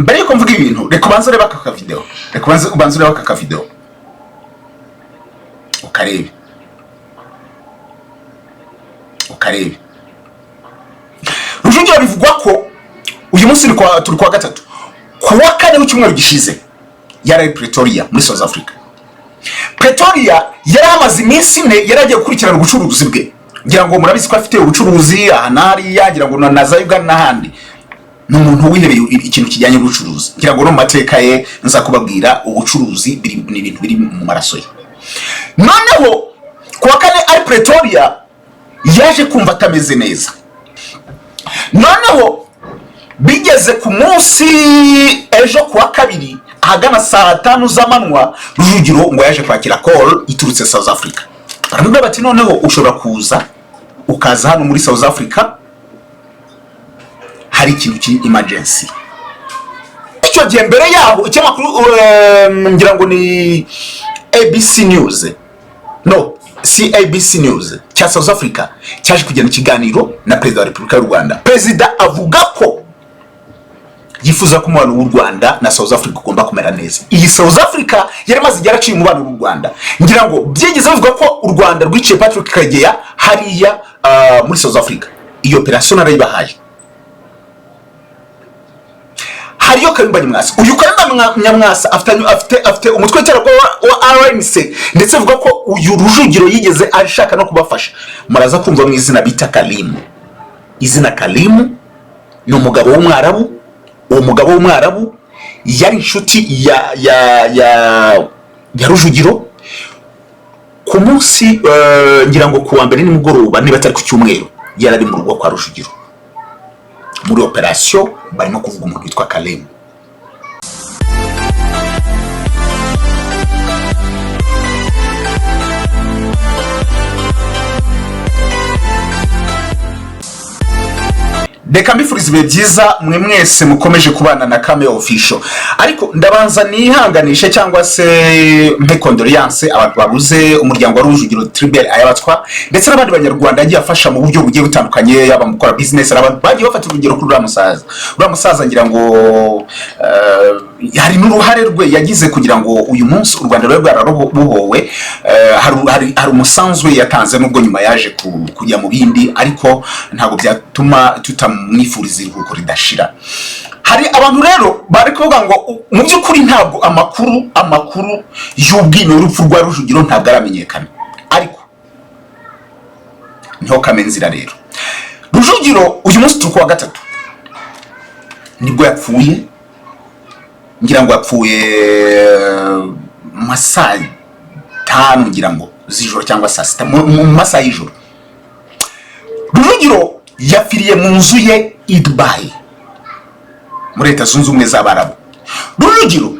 mbere yuko mvuga ibintu reka ubanze urebe aka video, reka ubanze urebe aka video ukarebe Rujugiro bivugwa ko uyu munsi turi kwa gatatu kuwa kane w'icyumweru gishize yari Pretoria muri South Africa. Pretoria yari amaze iminsi ine yaragiye gukurikirana ubucuruzi bwe, ngira ngo murabizi ko afite ubucuruzi ahanari yagira ngo na za Uganda n'ahandi. N'umuntu wihebeye ikintu kijyanye n'ubucuruzi, ngira ngo no mateka ye nza kubabwira ubucuruzi ni ibintu biri mu maraso ye. Noneho kuwa kane ari Pretoria yaje kumva atameze neza. Noneho bigeze ku munsi ejo kuwa kabiri ahagana saa 5 z'amanywa Rujugiro ngo yaje kwakira call iturutse South Africa. Baramubwira bati noneho ushobora kuza ukaza hano muri South Africa, hari ikintu kiri emergency. Icyo gihe mbere yabo icyamakuru ngira ngo ni ABC News, no ABC News cya South Africa cyaje kugena ikiganiro na Perezida wa Repubulika y'u Rwanda. Perezida avuga ko yifuza ko umubano w'u Rwanda na South Africa ugomba kumera neza. Iyi South Africa yari maze yaraciye umubano w'u Rwanda, ngira ngo byigeze bivuga ko u Rwanda rwiciye Patrick Karegeya hariya muri South Africa. Iyo operation arayibahaye. Hariyo Kayumba Nyamwasa. Uyu Kayumba Nyamwasa afite umutwe w'iterabwoba wa RNC, ndetse avuga ko uyu Rujugiro yigeze ashaka no kubafasha. Muraza kumva mu izina bita Kalimu. Izina Kalimu ni umugabo w'Umwarabu. Uwo mugabo w'Umwarabu yari inshuti ya Rujugiro. Ku munsi ngira ngo kuwa mbere nimugoroba niba atari ku cyumweru yarari mu rugo kwa Rujugiro. Muri operation barimo kuvuga umuntu witwa Kalimu. Deka mbifuriza ibihe byiza mwe mwese mukomeje kubana na Kame Official. Ariko ndabanza nihanganisha cyangwa se mpe condoleance abantu babuze umuryango wa Rujugiro Tribal ayabatwa, ndetse n'abandi banyarwanda yagiye afasha mu buryo bugiye butandukanye, yaba mu gukora business. Abantu bagiye bafata urugero kuri uriya musaza ngira ngo hari n'uruhare rwe yagize kugira ngo uyu munsi u Rwanda rwe rwararubohowe. Hari umusanzwe yatanze nubwo nyuma yaje kujya mu bindi, ariko ntago byatuma tutamwifuriza iruhuko ridashira. Hari abantu rero bari kuvuga ngo mu by'ukuri ntabwo amakuru y'ubwino urupfu rwa Rujugiro ntabwo aramenyekana, ariko niho Kamenzira rero Rujugiro uyu munsi turi kuwa gatatu nibwo yapfuye. Ngira ngo yapfuye masaa 5 ngira ngo z'ijoro cyangwa saa 6 mu masaa y'ijoro. Rujugiro yapfiriye mu nzu ye i Dubai muri Leta Zunze Ubumwe z'Abarabu. Rujugiro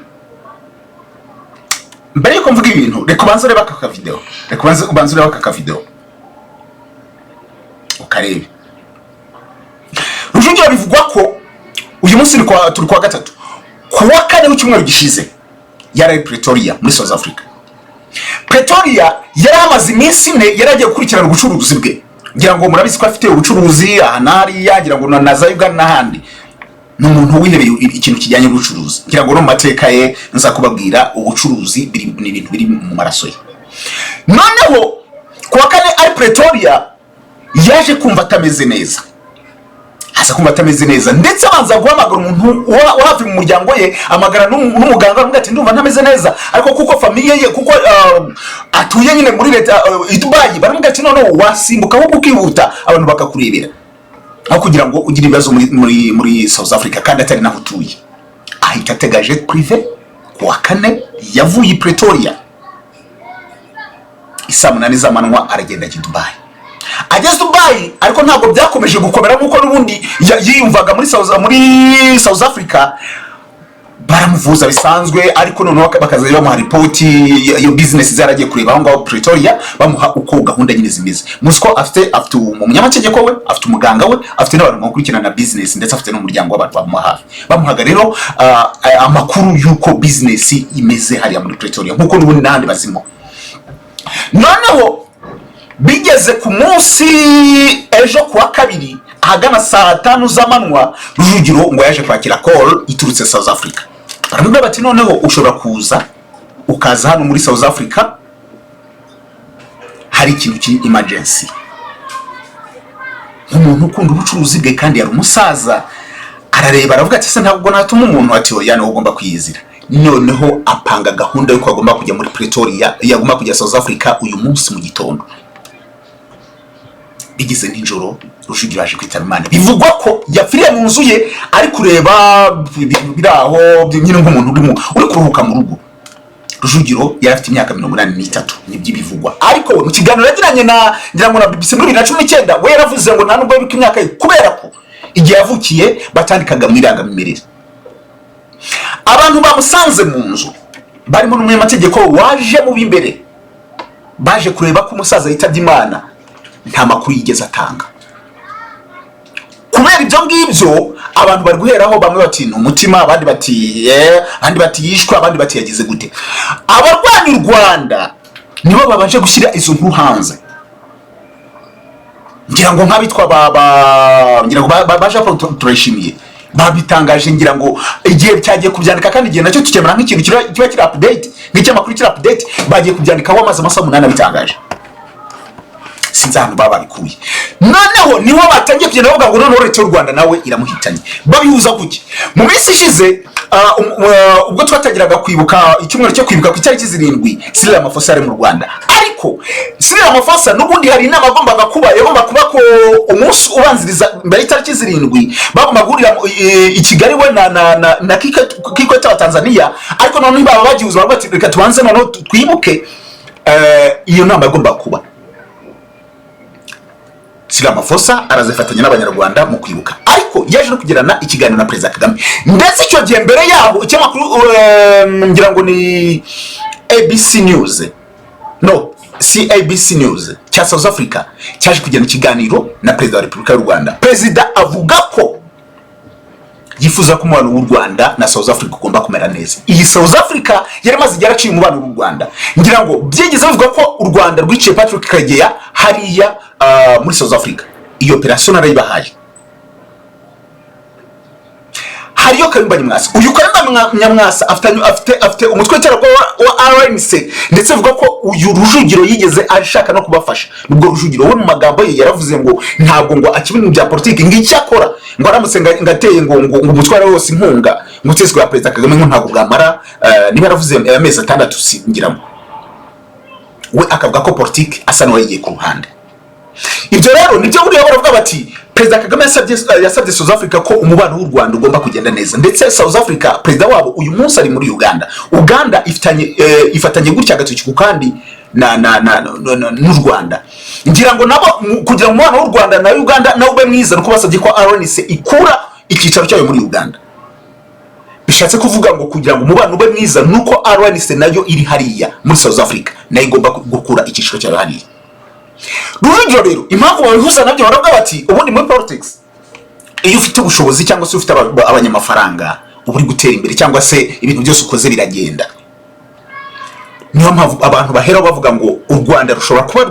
mbere yuko mvuga ibintu reka ubanze urebe aka video, reka ubanze urebe aka video ukarebe. Rujugiro bivugwa ko uyu munsi turi kwa gatatu kuwa kane w'icyumweru gishize yari Pretoria muri South Africa. Pretoria yari amaze iminsi ine yaragiye gukurikirana ubucuruzi bwe, ngira ngo murabizi ko afite ubucuruzi ahanari yagira ngo na za Uganda n'ahandi. N'umuntu wihebeye ikintu kijyanye n'ubucuruzi, ngira ngo no mateka ye nza kubabwira ubucuruzi ni ibintu biri mu maraso ye. Noneho kuwa kane ari Pretoria yaje kumva atameze neza. Asa kumva atameze neza, ndetse abanza guhamagara umuntu wahafi mu muryango ye, amagara n'umuganga aramubwira ati ndumva ntameze neza, ariko kuko familie ye kuko atuye nyine muri Leta i Dubai baramubwira ati none wasimbuka ahubwo ukihuta abantu bakakurebera, aho kugira ngo ugire ibibazo muri South Africa kandi atari naho utuye. Ahita atega jet privé kuwa kane yavuye Pretoria isaa 8 z'amanywa aragenda i Dubai. Ageze Dubai ariko ntabwo byakomeje gukomera nkuko n'ubundi yiyumvaga muri South Africa. Baramuvuza bisanzwe, ariko noneho bakaza bamuha report iyo business zaragiye kureba aho ngaho Pretoria, bamuha uko gahunda nyine zimeze. Musiko afite umunyamategeko we, afite umuganga we, afite n'abantu bakurikirana business, ndetse afite n'umuryango w'abantu bamuha hafi. Bamuhaga rero amakuru y'uko business imeze hariya muri Pretoria nkuko n'ubundi n'ahandi bazimo. Noneho bigeze ku munsi ejo kuwa kabiri ahagana saa 5 z'amanywa Rujugiro ngo yaje kwakira call iturutse South Africa. Baramubwira bati noneho ushobora kuza ukaza hano muri South Africa, hari ikintu ki emergency. Umuntu ukunda ubucuruzi bwe kandi yari umusaza arareba aravuga ati se ntabwo natuma umuntu ati oya no ugomba kwiyizira. Noneho apanga gahunda yuko agomba kujya muri Pretoria, yagomba kujya South Africa uyu munsi mu gitondo. Bigize nijoro Rujugiro aje kwitaba Imana. Bivugwa ko yapfiriye mu nzu ye ari kureba biraho nyine nk'umuntu uri kuruhuka mu rugo. Rujugiro yari afite imyaka 83 nibyo bivugwa, ariko mu kiganiro yagiranye na ngira ngo na BBC muri 2019 we yaravuze ngo nta nubwo bika imyaka ye kubera ko igihe yavukiye batandikaga mu irangamimerere. Abantu bamusanze mu nzu barimo n'umunyamategeko waje mu bimbere baje kureba ko umusaza yitabye Imana, nta makuru yigeze atanga. Kubera ibyo ngibyo abantu bari guheraho, bamwe bati ni umutima, abandi bati yishwe, abandi bati yagize gute. Abarwanya u Rwanda nibo babanje gushyira izo nkuru hanze. Ngira ngo nk'abitwa ngira ngo baje turashimiye babitangaje, ngira ngo igihe cyagiye kubyandika, kandi igihe nacyo tukemera nk'ikintu kiba kiri update, nk'icyamakuru kiri update, bagiye kubyandikaho amaze amasaha 8 bitangaje. Sinzi ahantu baba babikuye. Noneho niho batangiye kugenda bavuga ngo noneho leta y'u Rwanda nawe iramuhitanye. Babihuza kuki? Mu minsi ishize ubwo twatagiraga kwibuka icyumweru cyo kwibuka ku itariki 7 Cyril Ramaphosa ari mu Rwanda, ariko Cyril Ramaphosa n'ubundi hari inama agombaga kuba ko umunsi ubanziriza mbere itariki 7 bagomba guhurira i Kigali we na Kikwete wa Tanzania, ariko noneho baba bagihuza baravuga ati reka tubanze noneho twibuke iyo nama agomba kuba. Cyril Ramaphosa arazifatanya n'abanyarwanda mu kwibuka, ariko yaje no kugirana ikiganiro na Perezida Kagame. Ndetse icyo gihe mbere yabo icyamakuru ngira ngo ni ABC News, no CABC News cya South Africa cyaje kugirana ikiganiro na Perezida wa Repubulika y'u Rwanda. Perezida avuga ko yifuza ko umubano w'u Rwanda na South Africa ugomba kumera neza. Iyi South Africa yari maze yaraciye umubano w'u Rwanda, ngira ngo byigeze bivuga ko u Rwanda rwiciye Patrick Karegeya hariya muri South Africa. Iyo operation arayibahaye. Hariyo Kayumba Nyamwasa. Uyu Kayumba Nyamwasa afite umutwe w'iterabwo wa RNC, ndetse avuga ko uyu Rujugiro yigeze ashaka no kubafasha. Nubwo Rujugiro we mu magambo ye yaravuze ngo ntabwo ngo akibintu bya politiki ngiki akora, ngo aramutse ngateye ngo umutware wose inkunga nguteswe ya Perezida Kagame ngo ntabwo bwamara niba yaravuze amezi 6 singiramo. We akavuga ko politiki asa no yigiye ku ruhande. Ibyo rero nibyo buriya baravuga bati Perezida Kagame yasabye South Africa ko umubano w'u Rwanda ugomba kugenda neza, ndetse South Africa Perezida wabo uyu munsi ari muri Uganda ifatanye gutya agatoki ku kandi n'u Rwanda. Ngira ngo nabo kugira ngo umubano w'u Rwanda na Uganda nawe ube mwiza, nuko basabye ko RNC ikura icyicaro cyayo muri Uganda. Bishatse kuvuga ngo kugira ngo umubano ube mwiza nuko RNC nayo iri hariya muri South Africa nayo igomba gukura icyicaro cyayo hariya. Rujugiro rero impamvu babihuza nabyo baravuga bati ubundi muri politics iyo ufite ubushobozi cyangwa se ufite abanyamafaranga uburi gutera imbere cyangwa se ibintu byose ukoze biragenda. Niyo mpamvu abantu bahera bavuga ngo u Rwanda rushobora kuba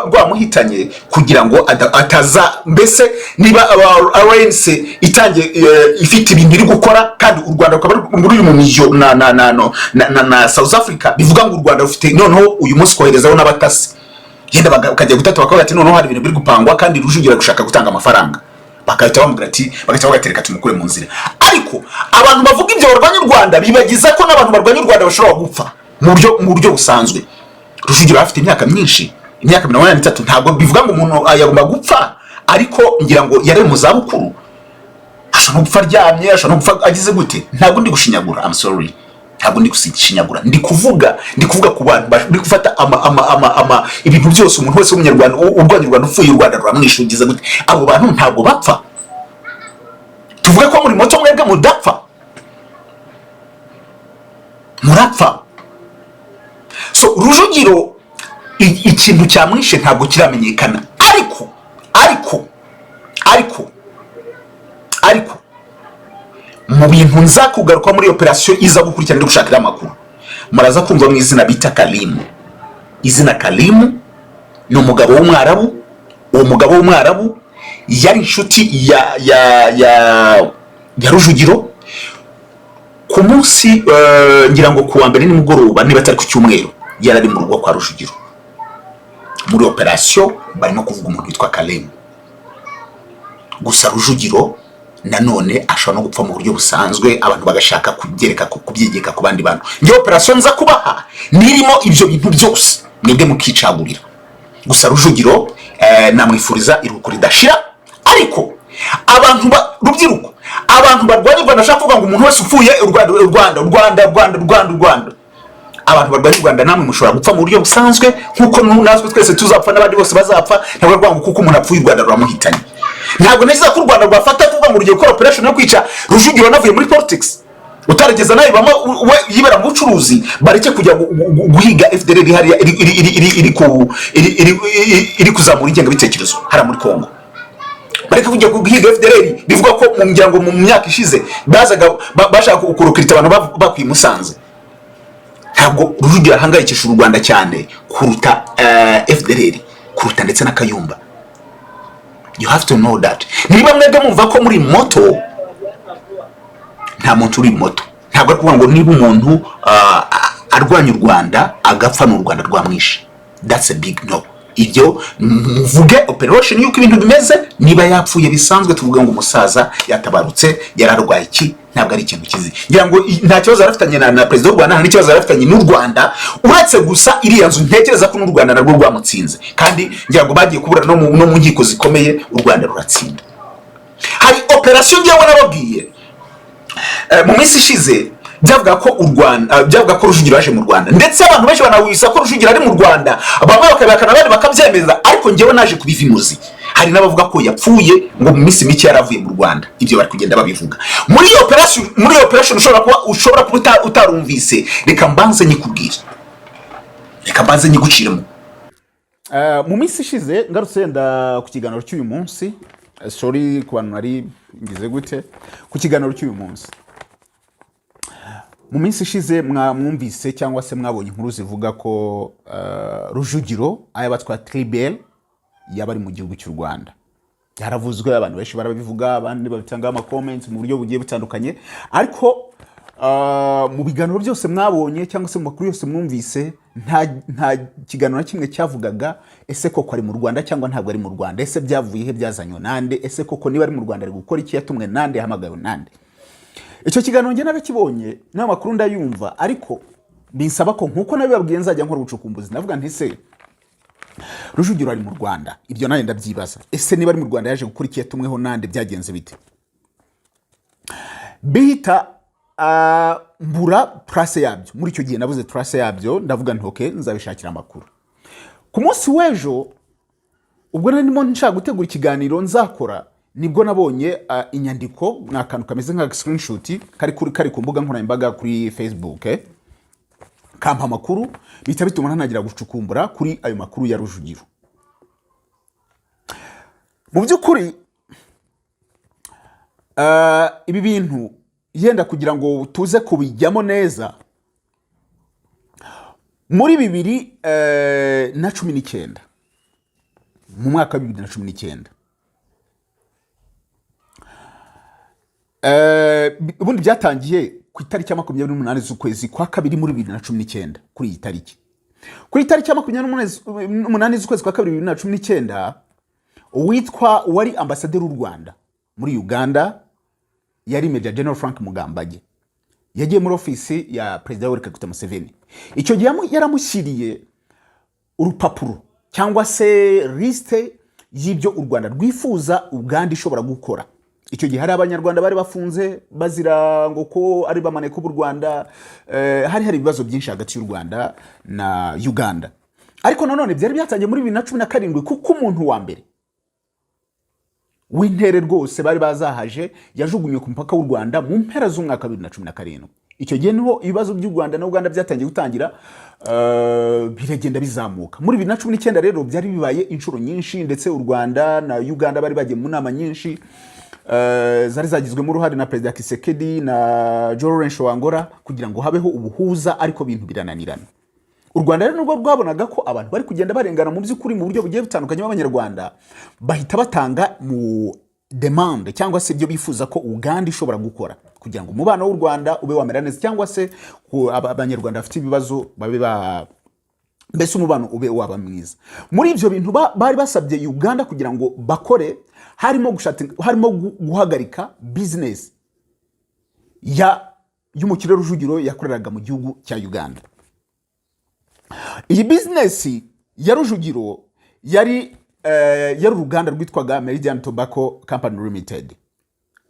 rwamuhitanye kugira ngo ataza, mbese niba RNC itangiye ifite ibintu iri gukora kandi u Rwanda rukaba muri uyu mumijo na South Africa, bivuga ngo u Rwanda rufite noneho uyu munsi koherezaho n'abatasi yenda bakajya gutata bakaba ati noneho hari ibintu biri gupangwa kandi Rujugiro gushaka gutanga amafaranga, bakahita bamubwira ati bagahita bagatereka tumukure mu nzira. Ariko abantu bavuga ibyo barwanya u Rwanda bibagiza ko n'abantu barwanya u Rwanda bashobora gupfa mu buryo busanzwe. Rujugiro afite imyaka myinshi, imyaka 83, ntabwo bivuga ngo umuntu yagomba gupfa, ariko ngira ngo yari mu zabukuru, ashobora gupfa aryamye, ashobora gupfa agize gute. Ntabwo ndi gushinyagura, I'm sorry, ntabwo ndi gushinyagura, ndi kuvuga ku bantu ndi gufata ibintu byose umuntu wese w'umunyarwanda urwanya u Rwanda upfuye u Rwanda ruramwishugiza gute. Abo bantu ntabwo bapfa. Tuvuge ko muri moto mwebwe mudapfa, murapfa. So Rujugiro ikintu cyamwishe ntabwo kiramenyekana, ariko mu bintu nza kugaruka muri operation iza gukurikirana ndi gushakira amakuru, muraza kumva mu izina bita Kalimu. Izina Kalimu ni umugabo w'umwarabu. Uwo mugabo w'umwarabu yari inshuti ya Rujugiro. Ku munsi ngira ngo kuwa mbere nimugoroba niba atari ku cyumweru yarari mu rugo kwa Rujugiro muri operation barimo kuvuga umuntu witwa Kalemu. Gusa Rujugiro nanone ashobora no gupfa mu buryo busanzwe, abantu bagashaka kubyegeka ku bandi bantu. Ngiyo operation nza kubaha nirimo ibyo bintu byose mwebwe mukicagurira. Gusa Rujugiro namwifuriza iruhuko ridashira, ariko abantu rubyiruko, abantu barwanya u Rwanda, ashaka kuvuga ngo umuntu wese upfuye u Rwanda abantu barwanya u Rwanda namwe mushobora gupfa mu buryo busanzwe nkuko natwe twese tuzapfa n'abandi bose bazapfa. Ntabwo rwango kuko umuntu apfuye u Rwanda ruramuhitanye. Ntabwo neza ko u Rwanda rwafata kuvuga ngo rugiye gukora operation yo kwica Rujugiro navuye muri politics, utarageza nayo bama yibera mu bucuruzi, bareke kujya guhiga FDL hariya iri kuzamura ingenga bitekerezo hara muri Kongo. Bareke kujya guhiga FDL bivuga ko mu ngirango mu myaka ishize bazaga bashaka kurukirita abantu bakwi Musanze. Ntabwo Rujugiro ahangayikisha u Rwanda cyane kuruta FDL, kuruta ndetse na Kayumba. You have to know that. Niba mwebwe mumva ko muri moto, nta muntu uri moto. Ntabwo ari kuvuga ngo niba umuntu arwanya u Rwanda agapfa n'u Rwanda rwamwishe. That's a big no. Ibyo muvuge operation yuko ibintu bimeze. Niba yapfuye bisanzwe tuvuga ngo umusaza yatabarutse yararwaye iki, ntabwo ari ikintu kizi. Ngira ngo nta kibazo arafitanye na president w'u Rwanda, nta kibazo arafitanye n'u Rwanda, uretse gusa iriya nzu ntekereza ko n'u Rwanda narwo rwamutsinze, kandi ngira ngo bagiye kubura no mu nkiko zikomeye u Rwanda ruratsinda. Hari operation ngiye nababwiye mu minsi ishize byavuga ko u Rwanda byavuga ko Rujugiro yaje mu Rwanda, ndetse abantu benshi banawisa ko Rujugiro ari mu Rwanda, bamwe bakabakana abandi bakabyemeza, ariko ngewe naje kubivimuzi. Hari n'abavuga ko yapfuye ngo mu minsi mike yaravuye mu Rwanda. Ibyo bari kugenda babivuga muri operation ushobora kuba utarumvise. Reka mbanze nyikubwire, reka mbanze nyiguciremo. Mu minsi ishize ngarutse nda ku kiganiro cy'uyu munsi, sorry ku bantu nari ngize gute ku kiganiro cy'uyu munsi. Mu minsi ishize mwumvise cyangwa se mwabonye inkuru zivuga ko Rujugiro ayabatwa tribel yabari mu gihugu cy'u Rwanda. Yaravuzwe, abantu benshi barabivuga, abandi babitanga ama comments mu buryo bugiye butandukanye, ariko mu biganiro byose mwabonye cyangwa se mu makuru yose mwumvise, nta kiganiro na kimwe cyavugaga ese koko ari mu Rwanda cyangwa ntabwo ari mu Rwanda, ese byavuye he, byazanywe nande, ese koko niba ari mu Rwanda ari gukora iki, yatumwe nande, yahamagaye nande. Icyo kiganiro nge nabakibonye n'amakuru ndayumva, ariko binsaba ko nkuko nabibabwiye nzajya nkora ubucukumbuzi. Navuga nti se Rujugiro ari mu Rwanda, ibyo naye ndabyibaza. Ese niba ari mu Rwanda yaje gukora iki, yatumweho nande, byagenze bite? Bihita mbura trace yabyo. Muri icyo gihe nabuze trace yabyo, ndavuga nti okay, nzabishakira amakuru. Ku munsi w'ejo ubwo narimo nshaka gutegura ikiganiro nzakora, nibwo nabonye inyandiko n'akantu kameze nka screenshot kari ku mbuga nkoranyambaga kuri Facebook, kampa amakuru, bita bituma ntagira gucukumbura kuri ayo makuru ya Rujugiro. Mu by'ukuri ibi bintu yenda kugira ngo tuze kubijyamo neza, muri 2019, mu mwaka wa 2019 ubundi byatangiye ku itariki ya 28 z'ukwezi kwa kabiri muri 2019. Kuri iyi tariki, kuri itariki ya 28 z'ukwezi kwa kabiri 2019, wari ambasaderi w'u Rwanda muri Uganda yari Major General Frank Mugambage, yagiye muri ofisi ya President Yoweri Kaguta Museveni. Icyo gihe yaramushyiriye urupapuro cyangwa se liste y'ibyo u Rwanda rwifuza Uganda ishobora gukora. Icyo gihe hari abanyarwanda bari bafunze bazira ngo ko ari bamaneko b'u Rwanda, hari ibibazo byinshi hagati y'u Rwanda na Uganda. Ariko nanone byari byatangiye muri 2017 kuko umuntu wa mbere w'intere rwose bari bazahaje yajugunywe ku mpaka w'u Rwanda mu mpera z'umwaka 2017. Icyo gihe niho ibibazo by'u Rwanda na Uganda byatangiye gutangira biragenda bizamuka. Muri 2019 rero byari bibaye inshuro nyinshi, ndetse u Rwanda na Uganda bari bagiye mu nama nyinshi zari zagizwemo uruhare na Perezida Kisekedi na Joe Lorenzo Wangora kugira ngo habeho ubuhuza, ariko bintu birananirana. u Rwanda rero nubwo rwabonaga ko abantu bari kugenda barengana mu by'ukuri mu buryo bugiye butandukanye b'abanyarwanda, bahita batanga mu demande cyangwa se ibyo bifuza ko Uganda ishobora gukora kugira ngo umubano w'u Rwanda ube wamera neza, cyangwa se abanyarwanda bafite ibibazo babe mbese umubano ube waba mwiza. Muri ibyo bintu bari basabye Uganda kugira ngo bakore harimo guhagarika business y'umukire Rujugiro yakoreraga mu gihugu cya Uganda. Iyi business ya Rujugiro yari uruganda rwitwaga Meridian Tobacco Company Limited.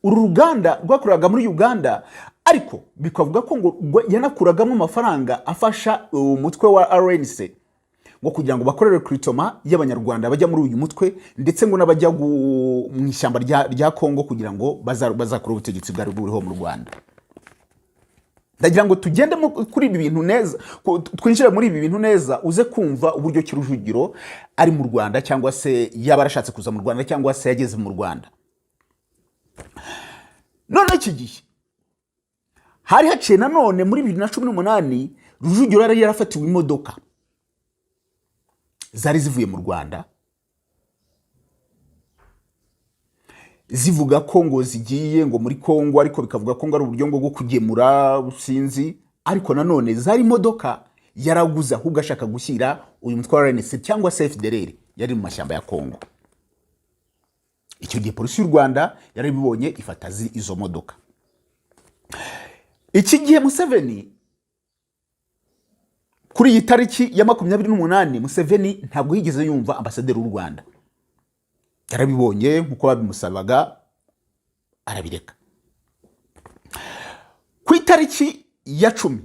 Uru ruganda rwakoreraga muri Uganda, ariko bikavuga ko ngo yanakuragamo amafaranga afasha umutwe wa RNC ngo kugira ngo bakore recruitment y'abanyarwanda bajya muri uyu mutwe, ndetse ngo n'abajya mu ishyamba rya Kongo kugira ngo bazakora ubutegetsi bwari buriho mu Rwanda. Ndagira ngo tugende kuri ibi bintu neza, twinjire muri ibi bintu neza, uze kumva uburyo ki Rujugiro ari mu Rwanda, cyangwa se yaba arashatse kuza mu Rwanda, cyangwa se yageze mu Rwanda. None iki gihe hari haciye nanone muri 2018 Rujugiro yari yarafatiwe imodoka zari zivuye mu Rwanda zivuga ko ngo zigiye ngo muri Kongo, ariko bikavuga ko ngo ari uburyo bwo kugemura sinzi, ariko nanone zari imodoka yaraguza ahubwo ashaka gushyira uyu mutwe wa RNC cyangwa se FDLR yari mu mashyamba ya Kongo. Icyo gihe polisi y'u Rwanda yari bibonye ifata izo modoka. Iki gihe Museveni kuri iyi tariki ya 28 Museveni ntabwo yigeze yumva ambasaderi w'u Rwanda. Yarabibonye nkuko babimusabaga arabireka. Ku itariki ya 10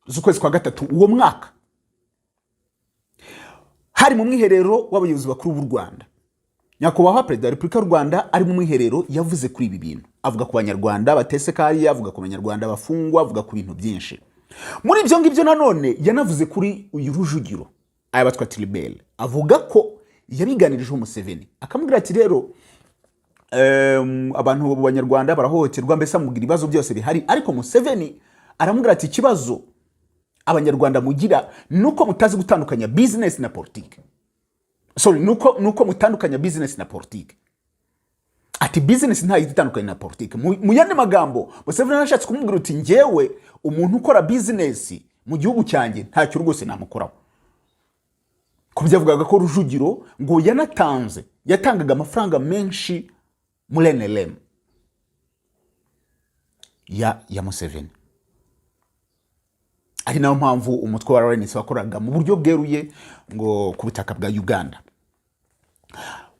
z'ukwezi kwa gatatu uwo mwaka, hari mu mwiherero w'abayobozi bakuru b'u Rwanda, nyakubahwa Perezida wa Repubulika y'u Rwanda ari mu mwiherero yavuze kuri ibi bintu, avuga ku banyarwanda batesekaye, avuga ku banyarwanda bafungwa, avuga ku bintu byinshi. Muri ibyo ngibyo nanone yanavuze kuri uyu Rujugiro aya batwa Tribel, avuga ko yabiganirijeho Museveni, akamubwira ati rero abantu b'abanyarwanda barahohoterwa, mbese amubwira ibibazo byose bihari, ariko Museveni aramubwira ati ikibazo abanyarwanda mugira nuko mutazi gutandukanya business na politike. Nuko mutandukanya business na politike. Ati business nta yitandukanye na politike. Mu yandi magambo Museveni arashatse kumubwira uti ngewe umuntu ukora business mu gihugu cyanjye ntacyo rwose namukoraho. Kubyavugaga ko Rujugiro ngo yatangaga amafaranga menshi muri NLM ya Museveni. Ari nayo mpamvu umutwe wa RNC wakoraga mu buryo bweruye ngo ku butaka bwa Uganda.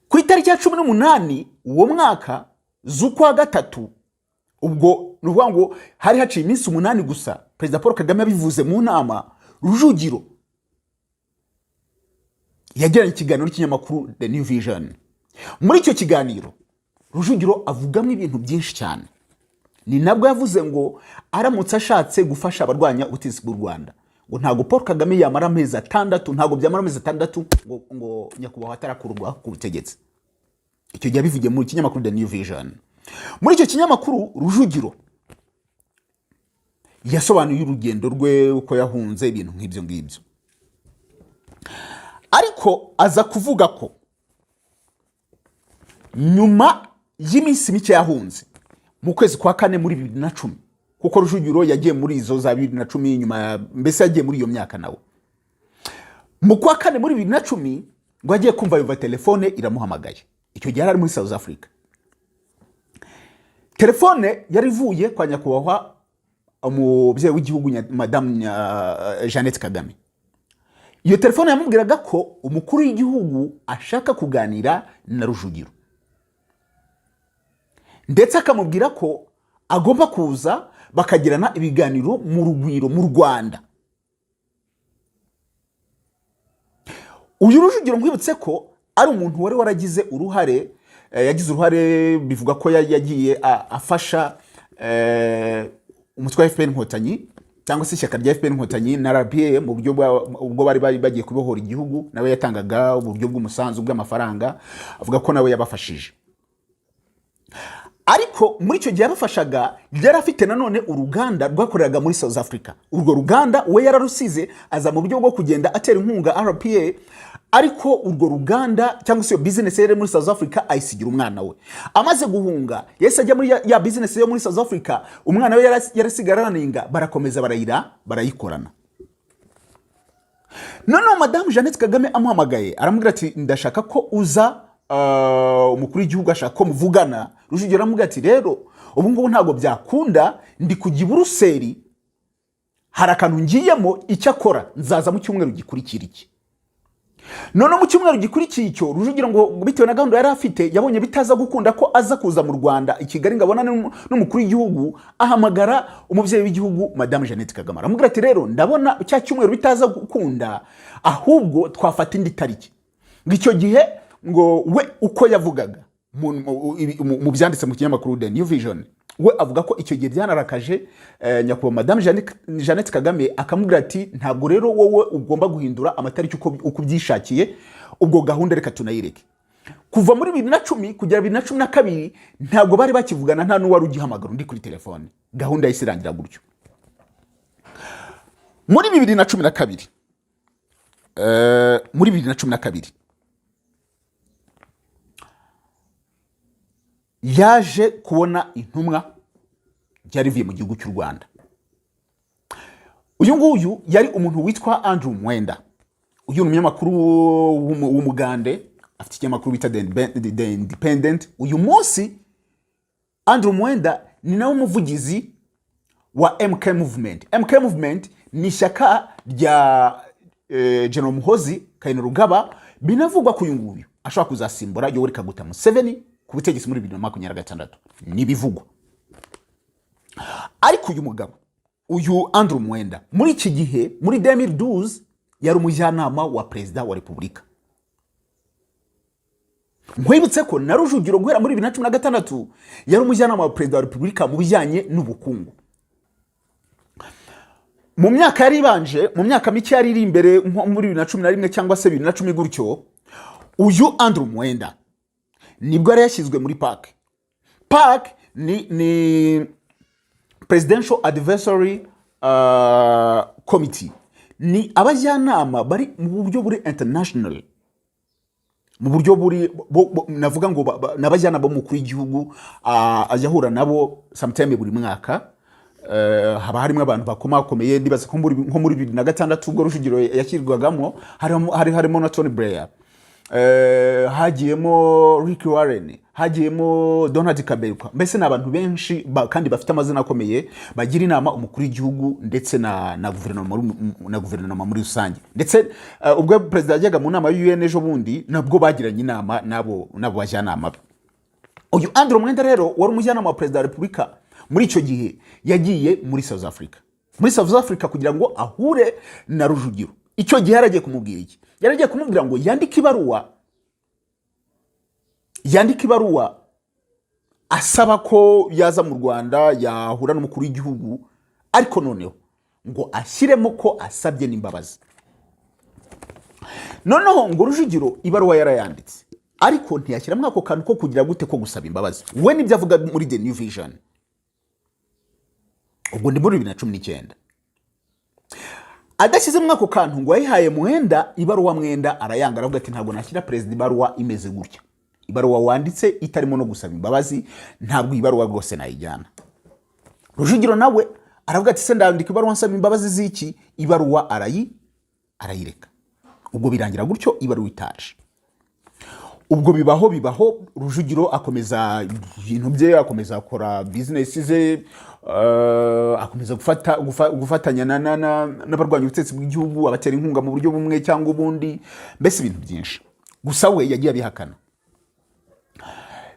Ku itariki ya 18 uwo mwaka z'ukwa gatatu, ubwo nuvuga ngo hari haciye iminsi 8 gusa Perezida Paul Kagame yabivuze mu nama, Rujugiro yagiranye ikiganiro n'ikinyamakuru The New Vision. Muri icyo kiganiro Rujugiro avugamo ibintu byinshi cyane. Ni nabwo yavuze ngo aramutse ashatse gufasha abarwanya ubutegetsi bw'u Rwanda, ngo ntago Paul Kagame yamara amezi 6, ntago byamara amezi 6 ngo nyakubahwa atarakurwa ku butegetsi. Icyo gihe bivugiye mu kinyamakuru The New Vision. Muri icyo kinyamakuru Rujugiro yasobanuye urugendo rwe uko yahunze ibintu nk'ibyo ngibyo, ariko aza kuvuga ko nyuma y'iminsi mike yahunze mu kwezi kwa 4 muri 2010, kuko Rujugiro yagiye muri izo za 2010 nyuma, mbese yagiye muri iyo myaka nawe. Mu kwa 4 muri 2010 ngo agiye kumva yumva telefone iramuhamagaye. Icyo gihe ari muri South Africa. Telefone yari ivuye kwa nyakubahwa umubyeyi w'igihugu Madame Jeannette Kagame. Iyo telefone yamubwiraga ko umukuru w'igihugu ashaka kuganira na Rujugiro, ndetse akamubwira ko agomba kuza bakagirana ibiganiro mu Rugwiro mu Rwanda. Uyu Rujugiro nkwibutse ko ari umuntu wari waragize uruhare, yagize uruhare bivuga ko yagiye afasha umutwe wa FPR Inkotanyi cyangwa se ishyaka rya FPR Inkotanyi na RWE mu buryo ubwo bari bagiye kubohora igihugu. Nawe yatangaga uburyo bw'umusanzu bw'amafaranga, avuga ko nawe yabafashije. ariko muri icyo gihe yarafashaga yari afite nanone uruganda rwakoreraga muri South Africa. Urwo ruganda we yararusize aza mu buryo bwo kugenda atera inkunga RPA, ariko urwo ruganda cyangwa se iyo business yari muri South Africa ayisigira umwana we. Amaze guhunga yese ajya muri ya business yo muri South Africa, umwana we yarasigarananinga, barakomeza barayikorana. Noneho Madame Jeannette Kagame amuhamagaye aramubwira ati ndashaka ko uza umukuru w'igihugu ashaka ko muvugana. Rujugiro aramubwira ati rero ubu ngubu ntabwo byakunda, ndi kujya i Buruseli, hari akantu ngiyemo, icyo akora nzaza mu cyumweru gikurikira iki. None mu cyumweru gikurikiye icyo Rujugiro ngo bitewe na gahunda yari afite yabonye bitaza gukunda ko aza kuza mu Rwanda i Kigali ngabona n'umukuru w'igihugu, ahamagara umubyeyi w'igihugu Madame Jeannette Kagame aramubwira ati rero ndabona cya cyumweru bitaza gukunda, ahubwo twafata indi tariki. Ngicyo gihe ngo we uko yavugaga mu byanditse mu kinyamakuru The New Vision, we avuga ko icyo gihe byanarakaje nyakubahwa Madame Jeannette Kagame, akamubwira ati ntabwo rero wowe ugomba guhindura amatariki uko byishakiye, ubwo gahunda reka tunayireke. Kuva muri 2010 kugera 2012 ntabwo bari bakivugana, nta n'uwari ugihamagara undi kuri telefone, gahunda yisirangira gutyo. Muri 2012 yaje kubona intumwa yari ivuye mu gihugu cy'u Rwanda. Uyu nguyu yari umuntu witwa Andrew Mwenda. Uyu ni umunyamakuru w'umugande, afite ikinyamakuru bita The Independent. Uyu munsi Andrew Mwenda ni nawe umuvugizi wa MK Movement. MK Movement ni ishyaka rya General Muhoozi Kainerugaba, binavugwa ko uyu nguyu ashobora kuzasimbura Yoweri Kaguta Museveni ku butegetsi muri 2026. Ni bivugwa. Ariko uyu mugabo, uyu Andrew Mwenda, muri iki gihe muri 2012 yari umujyanama wa Perezida wa Repubulika. Nkwibutse ko na Rujugiro guhera muri 2016 yari umujyanama wa Perezida wa Repubulika mu bijyanye n'ubukungu. Mu myaka yari ibanje, mu myaka mike yari iri imbere muri 2011 cyangwa se 2010 gutyo, uyu Andrew Mwenda nibwo yari yashyizwe muri PAC. ni Presidential Advisory Committee. Ni abajyanama bari mu buryo buri international, mu buryo buri navuga ngo nabajyanama b'umukuru w'igihugu ajya ahura nabo sometime buri mwaka. Haba harimo abantu bakomakomeye, ndibaza ko nko muri 2006 ubwo Rujugiro yashyirwagamo harimo na Tony Blair, hagiyemo Rick Warren, hagiyemo Donald Kaberuka. Mbese n'abantu benshi kandi bafite amazina akomeye bagira inama umukuru w'igihugu ndetse na guverinoma muri rusange. Ndetse ubwo Perezida yajyaga mu nama y'UN ejo bundi nabwo bagiranye inama nabo bajyanama. Uyu Andrew Mwenda rero wari umujyanama wa Perezida wa Repubulika muri icyo gihe yagiye muri South Africa. Muri South Africa kugira ngo ahure na Rujugiro. Icyo gihe yaragiye kumubwira iki? Yaragiye kumubwira ngo yandike ibaruwa asaba ko yaza mu Rwanda yahura n'umukuru w'igihugu, ariko noneho ngo ashyiremo ko asabye n'imbabazi. Noneho ngo Rujugiro ibaruwa yarayanditse, ariko ntiyashyiramo ako kantu ko kugira gute ko gusaba imbabazi. We nibyo avuga muri The New Vision. Ubwo ndi muri 2019. Adashyizemo ako kantu ngo yayihaye Mwenda, ibaruwa Mwenda arayanga, aravuga ati ntabwo nashyira Perezida ibaruwa imeze gutya. Ibaruwa wanditse itarimo no gusaba imbabazi, ntabwo ibaruwa rwose nayijyana. Rujugiro nawe aravuga ati se ndandika ibaruwa nsaba imbabazi ziki? Ibaruwa arayireka. Ubwo birangira gutyo ibaruwa itaje. Ubwo bibaho Rujugiro akomeza ibintu bye, akomeza akora business ze, akomeza gufatanya n'abarwanya ubutegetsi bw'igihugu, abatera inkunga mu buryo bumwe cyangwa ubundi, mbese ibintu byinshi. Gusa we yagiye abihakana.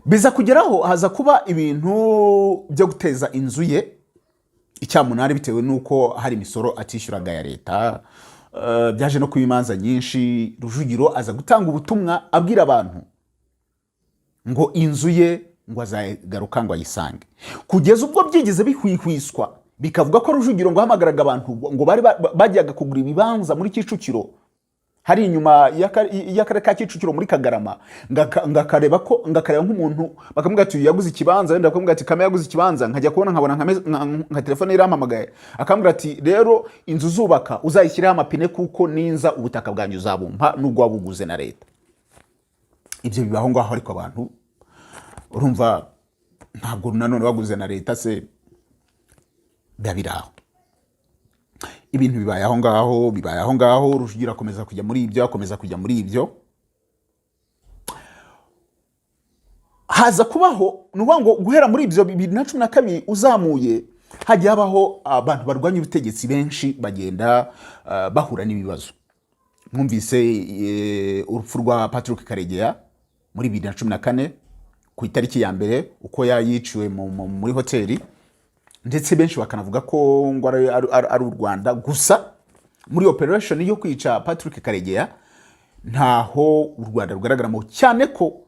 Biza kugeraho haza kuba ibintu byo guteza inzu ye icyamunara bitewe nuko hari imisoro atishyuraga ya leta. Byaje no kubimanza nyinshi. Rujugiro aza gutanga ubutumwa abwira abantu ngo inzu ye ngo azagaruka ngo ayisange. Kugeza ubwo byigeze bihwihwiswa bikavuga ko Rujugiro ngo hamagaraga abantu ngo bari bajyaga kugura ibibanza muri Kicukiro hari inyuma y'akarere ka Kicukiro muri Kagarama, ngakareba nk'umuntu bakamubwira ati yaguze ikibanza, wenda bakamubwira ati kame yaguze ikibanza, nkajya kubona nkabona nka telefone irampamagaye akambwira ati rero inzu zubaka uzayishyiraho amapine kuko ninza ubutaka bwanyu uzabumpa nubwo wabuguze na leta. Ibyo bibaho ngaho, ariko abantu urumva ntabwo nanone waguze na leta se babiraho. Ibintu bibaye aho ngaho, Rujugiro akomeza kujya muri ibyo, haza kubaho nuvuga ngo guhera muri ibyo 2012 uzamuye hajya habaho abantu barwanya ubutegetsi benshi bagenda bahura n'ibibazo. Mwumvise urupfu rwa Patrick Karegeya muri 2014 ku itariki ya mbere uko yayiciwe muri hoteli, ndetse benshi bakanavuga ko ngo ari u Rwanda gusa. Muri operation yo kwica Patrick Karegeya ntaho u Rwanda rugaragaramo cyane, ko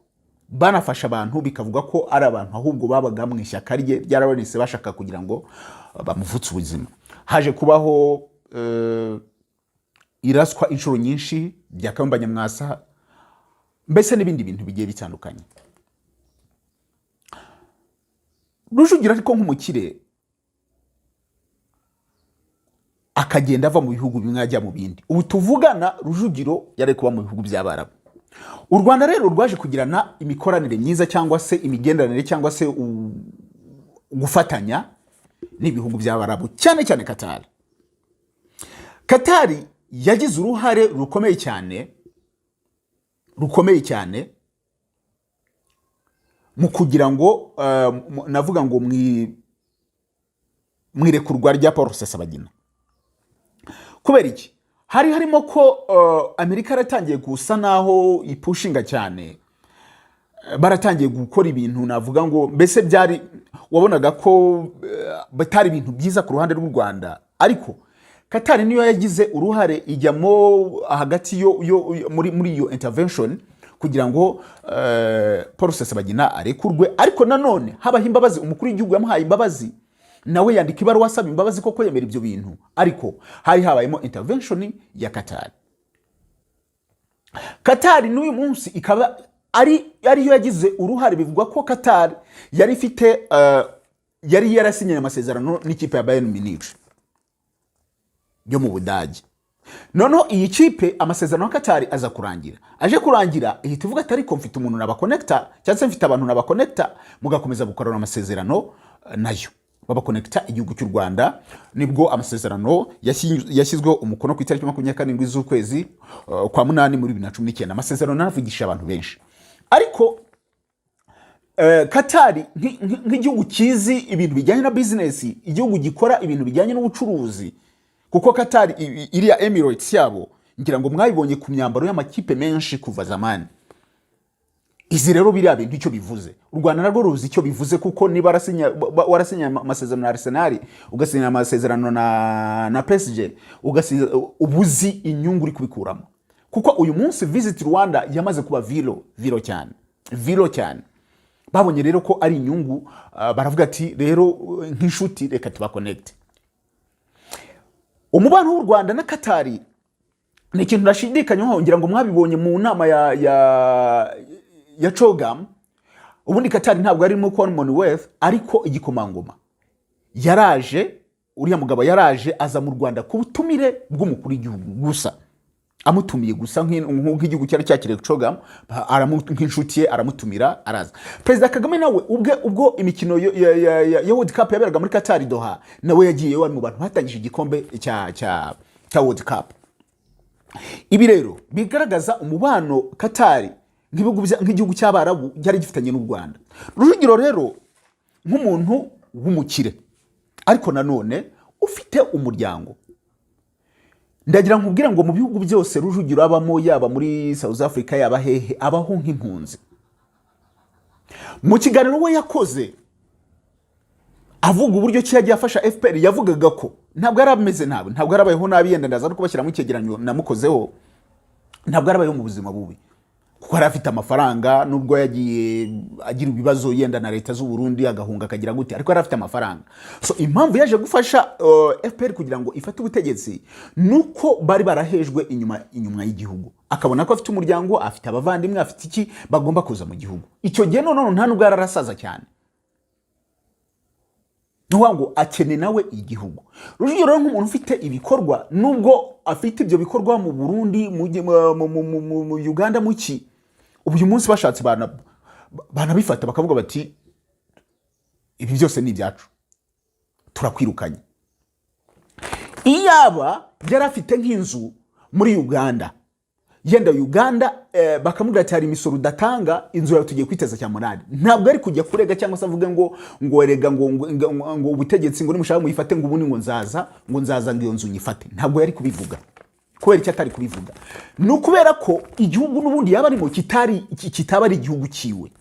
banafasha abantu bikavuga ko ari abantu ahubwo babaga mu ishyaka rye ryarabonetse bashaka kugira ngo bamuvutse ubuzima. Haje kubaho iraswa inshuro nyinshi bya Kayumba Nyamwasa, mbese n'ibindi bintu bigiye bitandukanye. Rujugiro ariko nk'umukire akagenda ava mu bihugu bimwe ajya mu bindi. Ubu tuvugana Rujugiro yari kuba mu bihugu by'Abarabu. U Rwanda rero rwaje kugirana imikoranire myiza cyangwa se imigenderanire cyangwa se gufatanya n'ibihugu by'Abarabu, cyane cyane Qatar. Qatar yagize uruhare rukomeye cyane mu kugira ngo navuga ngo mwirekurwa rya Paul Rusesabagina. Kubera iki? Hari harimo ko Amerika yaratangiye gusa naho ipushinga cyane, baratangiye gukora ibintu navuga ngo mbese byari wabonaga ko batari ibintu byiza ku ruhande rw'u Rwanda, ariko Qatar niyo yagize uruhare ijyamo hagati muri iyo intervention kugira ngo Paul Rusesabagina arekurwe. Ariko nanone habaho imbabazi, umukuru w'igihugu yamuhaye imbabazi, nawe yandika ibaruwa asaba imbabazi koko yemera ibyo bintu, ariko hari habayemo intervention ya Qatar. Qatar n'uyu munsi ikaba ariyo yagize uruhare. Bivugwa ko Qatar yari ifite yari yarasinye amasezerano n'ikipe ya Bayern Munich yo mu Budage. Noneho iyi kipe amasezerano ya Qatar aza kurangira, aje kurangira ihita ivuga ati ariko mfite umuntu nabaconnecta, cyangwa se mfite abantu nabaconnecta, mugakomeza gukorana amasezerano nayo babakonekta igihugu cy'u Rwanda. Nibwo amasezerano yashyizweho umukono ku itariki 27 z'ukwezi kwa munani muri 2019. Amasezerano naravugisha abantu benshi, ariko Qatar nk'igihugu kizi ibintu bijyanye na business, igihugu gikora ibintu bijyanye n'ubucuruzi, kuko Qatar iriya Emirates yabo ngira ngo mwabibonye ku myambaro y'amakipe menshi kuva zamani. Izi rero biriya bintu icyo bivuze, u Rwanda narwo ruzi icyo bivuze, kuko niba warasinya amasezerano na Arsenal, ugasinya amasezerano na PSG, ubuzi inyungu uri kubikuramo. Kuko uyu munsi Visit Rwanda yamaze kuba vilo cyane. Babonye rero ko ari inyungu, baravuga ati rero nk'inshuti reka tubaconnect. Umubano w'u Rwanda na Qatar ni ikintu ndashidikanywaho, ngira ngo mwabibonye mu nama ya CHOGM. Ubundi Qatar ntabwo arimo Commonwealth, ariko igikomangoma yaraje, uriya mugabo yaraje aza mu Rwanda ku butumire bw'umukuru w'igihugu gusa, amutumiye gusa nk'igihugu cyari cyakiriye CHOGM, nk'inshuti ye aramutumira araza. Perezida Kagame nawe ubwo imikino ya World Cup yaberaga muri Qatar Doha, nawe yagiye wari mu bantu hatangije igikombe cya World Cup. Ibi rero bigaragaza umubano Qatar nk'igihugu cy'Abarabu cyari gifitanye n'u Rwanda. Rujugiro rero nk'umuntu w'umukire, ariko nanone ufite umuryango, ndagira nkubwira ngo mu bihugu byose Rujugiro abamo, yaba muri South Africa yaba hehe, abaho nk'impunzi. Mu kiganiro we yakoze avuga uburyo yagiye afasha FPR, yavugaga ko ntabwo yarameze nabi, ntabwo yarabayeho nabi, yenda ndaza no kubashyira mu cyegeranyo namukozeho, ntabwo yarabayeho mu buzima bubi, kuko yari afite amafaranga nubwo yagiye agira ibibazo yenda na leta z'u Burundi agahunga akagira gute, ariko yari afite amafaranga. So impamvu yaje gufasha FPR kugira ngo ifate ubutegetsi nuko bari barahejwe inyuma y'igihugu, akabona ko afite umuryango, afite abavandimwe, afite iki bagomba kuza mu gihugu. Icyo gihe none nta nubwo yararasaza cyane, ngo akene nawe igihugu. Rujugiro nk'umuntu ufite ibikorwa, nubwo afite ibyo bikorwa mu Burundi, mu Uganda, muki ubu uyu munsi bashatse banabifata bakavuga bati ibi byose ni ibyacu, turakwirukanye. Iyaba yari afite nk'inzu muri Uganda, yenda Uganda bakamubwira ati hari imisoro udatanga, inzu yawe tugiye kwiteza cyamunani, ntabwo ari kujya kurega cyangwa se avuge ngo erega ngo ubutegetsi ngo nimushaka muyifate ngo ubundi ngo nzaza ngo iyo nzu nyifate. Ntabwo yari kubivuga. Kubera icyo atari kubivuga ni ukubera ko igihugu n'ubundi yaba arimo kitaba ari igihugu kiwe.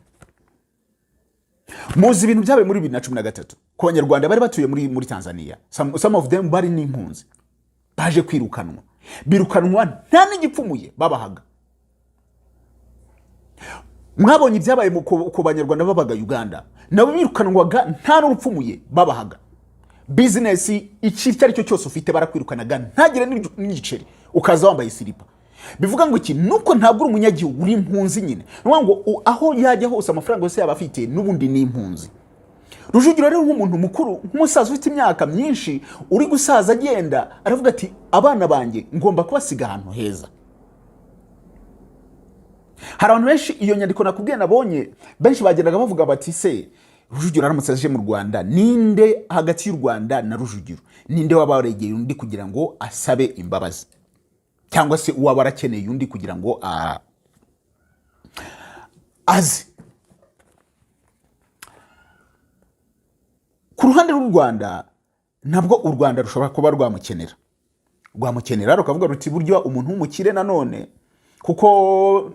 Muzi ibintu byabaye muri 2013 ku banyarwanda bari batuye muri Tanzania, some of them bari n'impunzi baje kwirukanwa, birukanwa nta n'igipfumuye babahaga. Mwabonye ibyabaye ku banyarwanda babaga Uganda, nabo birukanwaga nta n'urupfumuye babahaga. Business iki ari cyo cyose ufite barakwirukanaga ntagire n'igiceri, ukaza wambaye silipa. Bivuga ngo iki nuko ntabwo uri umunyagihugu, uri impunzi nyine. Ngo aho yajya hose amafaranga yose yaba afite n'ubundi ni impunzi. Rujugiro rero nk'umuntu mukuru, nk'umusaza ufite imyaka myinshi, uri gusaza agenda aravuga ati abana banjye ngomba kubasiga ahantu heza. Hari abantu benshi, iyo nyandiko nakubwiye nabonye benshi bagendaga bavuga bati se Rujugiro aramutse aje mu Rwanda, ninde hagati y'u Rwanda na Rujugiro, ninde wabaregeye undi kugira ngo asabe imbabazi, cyangwa se uwaba arakeneye undi kugira ngo azi. Ku ruhande rw'u Rwanda nabwo u Rwanda rushobora kuba rwamukenera rukavuga ruti buryo umuntu w'umukire nanone, kuko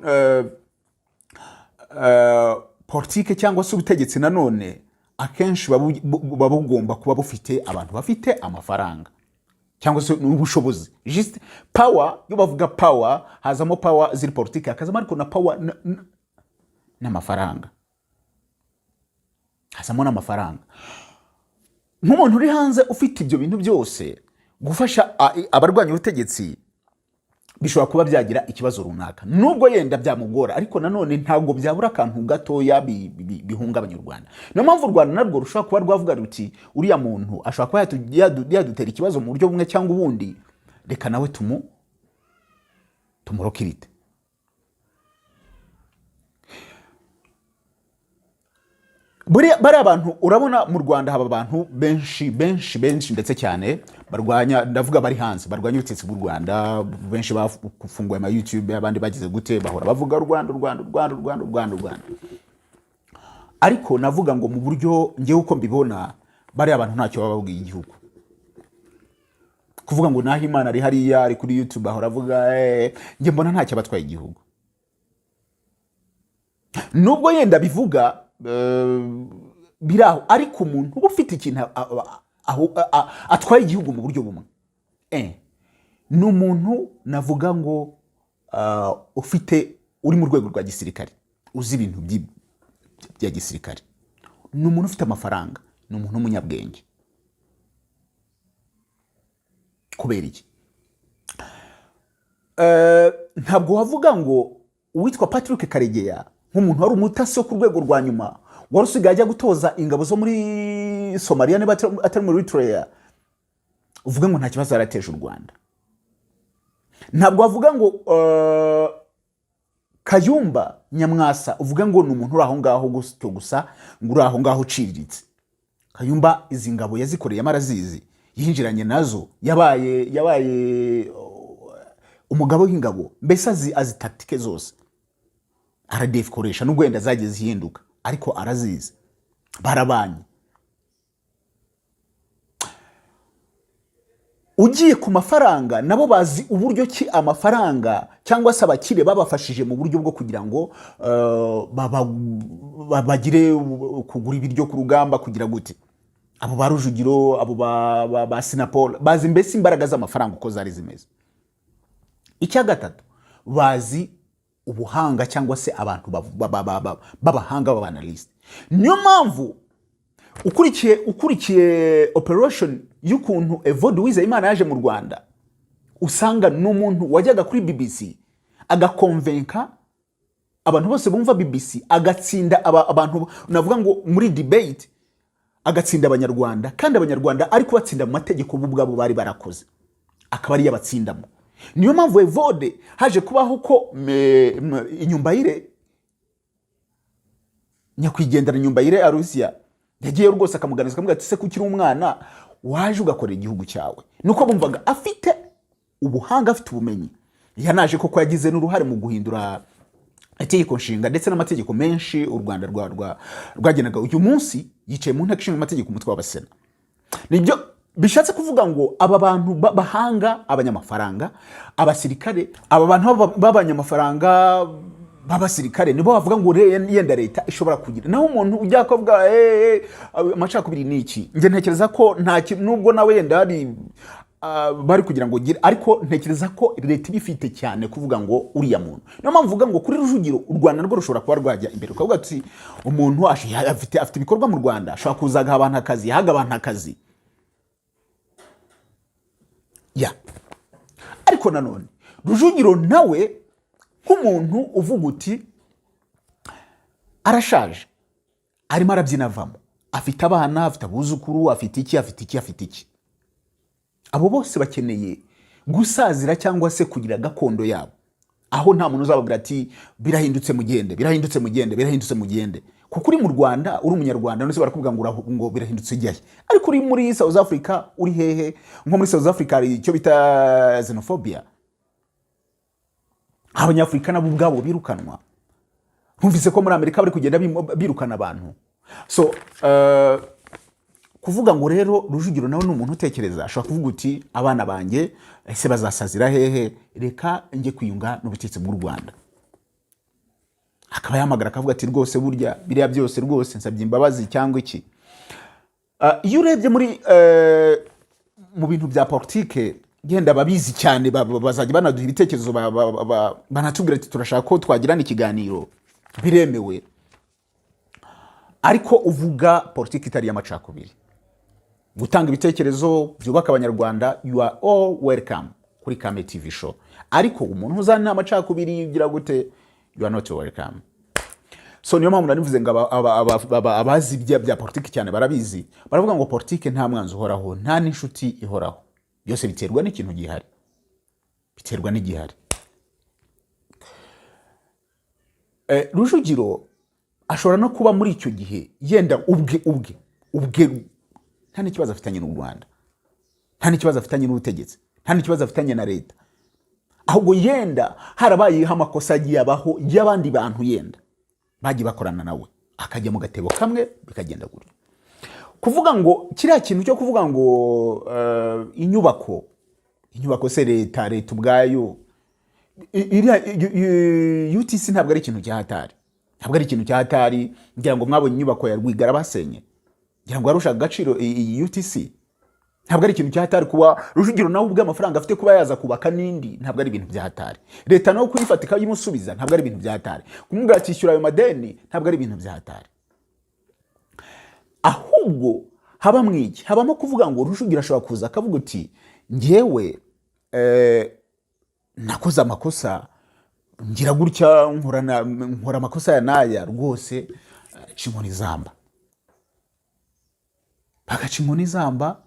politike cyangwa se ubutegetsi nanone akenshi baba bugomba kuba bufite abantu bafite amafaranga cyangwa se n'ubushobozi. Just power, iyo bavuga power hazamo power ziri politike, hakazamo ariko na power n'amafaranga, hazamo n'amafaranga. Nk'umuntu uri hanze ufite ibyo bintu byose, gufasha abarwanya ubutegetsi bishobora kuba byagira ikibazo runaka, nubwo yenda byamugora, ariko nanone ntabwo byabura akantu gatoya bihungabanya u Rwanda. Niyo mpamvu u Rwanda narwo rushobora kuba rwavuga ruti uriya muntu ashobora kuba yadutera ikibazo mu buryo bumwe cyangwa ubundi, reka nawe tumurokirite. Bari abantu urabona mu Rwanda haba abantu benshi ndetse cyane barwanya, ndavuga bari hanze barwanya ubutegetsi bw'u Rwanda. Benshi bafunguye ama YouTube, abandi bagize gute, bahora bavuga Rwanda. Ariko navuga ngo mu buryo ngewe uko mbibona, bari abantu ntacyo baba babwiye igihugu. Kuvuga ngo naho Imana ari hariya ari kuri YouTube bahora avuga nge mbona ntacyo batwaye igihugu. Nubwo yenda bivuga biraho, ariko umuntu uba ufite ikintu atwaye igihugu mu buryo bumwe, ni umuntu navuga ngo uri mu rwego rwa gisirikare, uzi ibintu bya gisirikare, ni umuntu ufite amafaranga, ni umuntu w'umunyabwenge. Kubera iki? Ntabwo wavuga ngo uwitwa Patrick Karegeya nk'umuntu wari umutasi wo ku rwego rwa nyuma, wari usigaye ajya gutoza ingabo zo muri Somalia niba atari muri Eritrea, uvuga ngo nta kibazo yarateje u Rwanda. Ntabwo wavuga ngo Kayumba Nyamwasa uvuga ngo ni umuntu uri aho ngaho gusa, ngo uri aho ngaho uciriritse. Kayumba izi ngabo yazikoreye amarazizi, yinjiranye nazo, yabaye umugabo w'ingabo, mbese azi tactique zose. RDF koresha nubwo wenda zagiye zihinduka, ariko arazizi, barabanye. Ugiye ku mafaranga, nabo bazi uburyo ki amafaranga cyangwa se abakire babafashije mu buryo bwo kugira ngo bagire kugura ibiryo ku rugamba, kugira gute. Abo ba Rujugiro, abo ba Sinapol bazi mbese imbaraga z'amafaranga uko zari zimeze. Icya gatatu, bazi ubuhanga cyangwa se abantu b'abahanga b'abanaliste. Niyo mpamvu ukurikiye operation y'ukuntu Evode Uwizeyimana yaje mu Rwanda, usanga n'umuntu wajyaga kuri BBC agakonvenka abantu bose bumva BBC, agatsinda abantu navuga ngo muri debate, agatsinda abanyarwanda, kandi abanyarwanda ari kubatsinda mu mategeko bubwabo bari barakoze, akaba ari yabatsindamo. Niyo mpamvu Evode haje kubaho ko Inyumbayire, nyakwigendera Inyumbayire Arusia, yagiye rwose akamuganiza akamubwira ati se kukiri umwana waje ugakorera igihugu cyawe. Nuko bumvaga afite ubuhanga, afite ubumenyi. Yanaje koko yagize n'uruhare mu guhindura itegeko nshinga ndetse n'amategeko menshi u Rwanda rwagenaga. Uyu munsi yicaye mu nteko ishinga amategeko umutwe w'abasena. Nibyo bishatse kuvuga ngo aba bantu bahanga, abanyamafaranga, abasirikare, aba bantu b'abanyamafaranga b'abasirikare nibo bavuga ngo yenda leta ishobora kugira. Naho umuntu ujya kuvuga amacakubiri niki, nge ntekereza ko nta nubwo nawe yenda ari bari kugira ngo gire, ariko ntekereza ko leta ibifite cyane kuvuga ngo uriya muntu. Niyo mpamvu vuga ngo kuri Rujugiro u Rwanda rwo rushobora kuba rwajya imbere, ukavuga ati umuntu afite ibikorwa mu Rwanda, ashobora kuzaga abantu akazi, yahaga abantu akazi ya. Ariko nanone Rujugiro nawe nk'umuntu uvuga uti arashaje, arimo arabyina avamo, afite abana, afite abuzukuru, afite iki, abo bose bakeneye gusazira cyangwa se kugira gakondo yabo, aho nta muntu uzababwira ati birahindutse mugende. Kuko uri mu Rwanda, uri umunyarwanda, none se barakubwira ngo birahindutse ijyahe. Ariko uri muri South Africa, uri hehe, nko muri South Africa hari icyo bita xenophobia, abanyafurika nabo ubwabo birukanwa. Ntumvise ko muri Amerika bari kugenda birukana abantu. So kuvuga ngo rero Rujugiro nawe n'umuntu utekereza, ashobora kuvuga uti abana banjye ese bazasazira hehe, reka njye kwiyunga n'ubutegetsi bw'u Rwanda. Akaba yamagara akavuga ati rwose burya biriya byose rwose nsabye imbabazi cyangwa iki. Iyo urebye muri mu bintu bya politike, genda babizi cyane, bazajya banaduha ibitekerezo, banatubwira ati turashaka ko twagirana ikiganiro, biremewe. Ariko uvuga politiki itari y'amacakubiri, gutanga ibitekerezo byubaka abanyarwanda, you are all welcome kuri Kame TV show. Ariko umuntu uzana amacakubiri ugira gute, you are not welcome. So niyo mpamvu nanivuze ngo abazi bya politiki cyane barabizi, baravuga ngo politiki nta mwanzi uhoraho, nta n'inshuti ihoraho, byose biterwa n'ikintu gihari, biterwa n'igihari. Rujugiro ashobora no kuba muri icyo gihe yenda ubwe nta n'ikibazo afitanye n'u Rwanda, nta n'ikibazo afitanye n'ubutegetsi, nta n'ikibazo afitanye na leta, ahubwo yenda harabayeho amakosa agiye abaho y'abandi bantu yenda bagiye bakorana nawe, akajya mu gatebo kamwe bikagenda gutyo. Kuvuga ngo kiriya kintu cyo kuvuga ngo inyubako se leta ubwayo, UTC ntabwo ari ikintu cyahatari, ntabwo ari ikintu cyahatari. Ngira ngo mwabonye inyubako ya Rwigara basenye, ngira ngo arusha agaciro UTC, ntabwo ari ikintu cyahatari. Kuba Rujugiro nawe ubwe amafaranga afite kuba yaza kubaka n'indi, ntabwo ari ibintu byahatari. Leta nawe kuyifatika yimusubiza, ntabwo ari ibintu byahatari. Kumubwira ati ishyura ayo madeni, ntabwo ari ibintu byahatari. Ahubwo habamo kuvuga ngo Rujugiro ashobora kuza akavuga uti ngewe nakoze amakosa, ngira gutya, nkora amakosa ya naya, rwose cinkoni zamba, bagaca inkoni zamba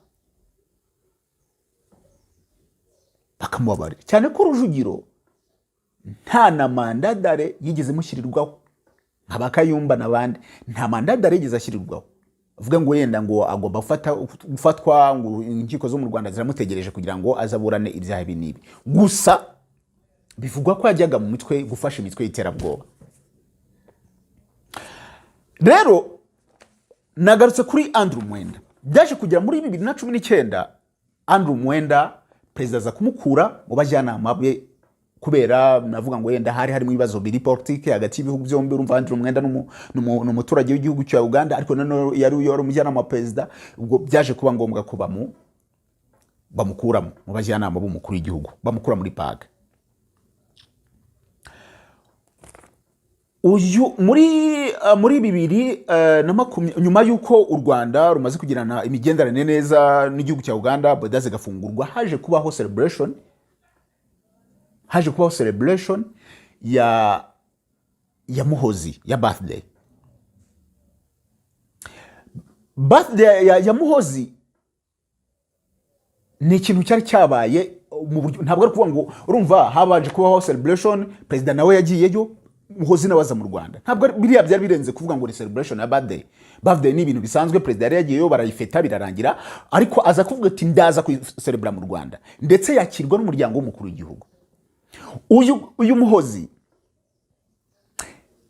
bakamubabarira. Cyane ko Rujugiro nta na mandadare yigeze mushyirirwaho nk'abakayumba n'abandi, nta mandadare yigeze ashyirirwaho avuga ngo yenda ngo agomba gufatwa, ngo inkiko zo mu Rwanda ziramutegereje kugira ngo azaburane ibyaha binibi. Gusa bivugwa ko yajyaga mu mitwe, gufasha imitwe y'iterabwoba. Rero nagarutse kuri Andrew Mwenda, byaje kugera muri 2019 Andrew Mwenda perezida aza kumukura mu bajyanama be, kubera navuga ngo yenda hari mu ibibazo biri politike hagati y'ibihugu byombi. Urumva Andrew Mwenda n'umuturage w'igihugu cya Uganda, ariko none yari umujyanama perezida. Ubwo byaje kuba ngombwa ko bamukuramo mu bajyanama b'umukuru w'igihugu, bamukura muri PAG. uyu muri bibiri na makumyabiri, nyuma y'uko u Rwanda rumaze kugirana imigenderanire neza n'igihugu cya Uganda, boda zigafungurwa, haje kubaho celebration ya Muhozi, ya birthday ya Muhozi. Ni ikintu cyari cyabaye mu buryo, ntabwo ari kuvuga ngo urumva habanje kubaho celebration, president nawe yagiyeyo, Muhozi nawe aza mu Rwanda. Ntabwo biriya byari birenze kuvuga ngo ni celebration ya birthday ni ibintu bisanzwe, president yari yagiyeyo barayifeta birarangira, ariko aza kuvuga ati ndaza kucelebra mu Rwanda, ndetse yakirwa n'umuryango w'umukuru w'igihugu. Uyu Muhozi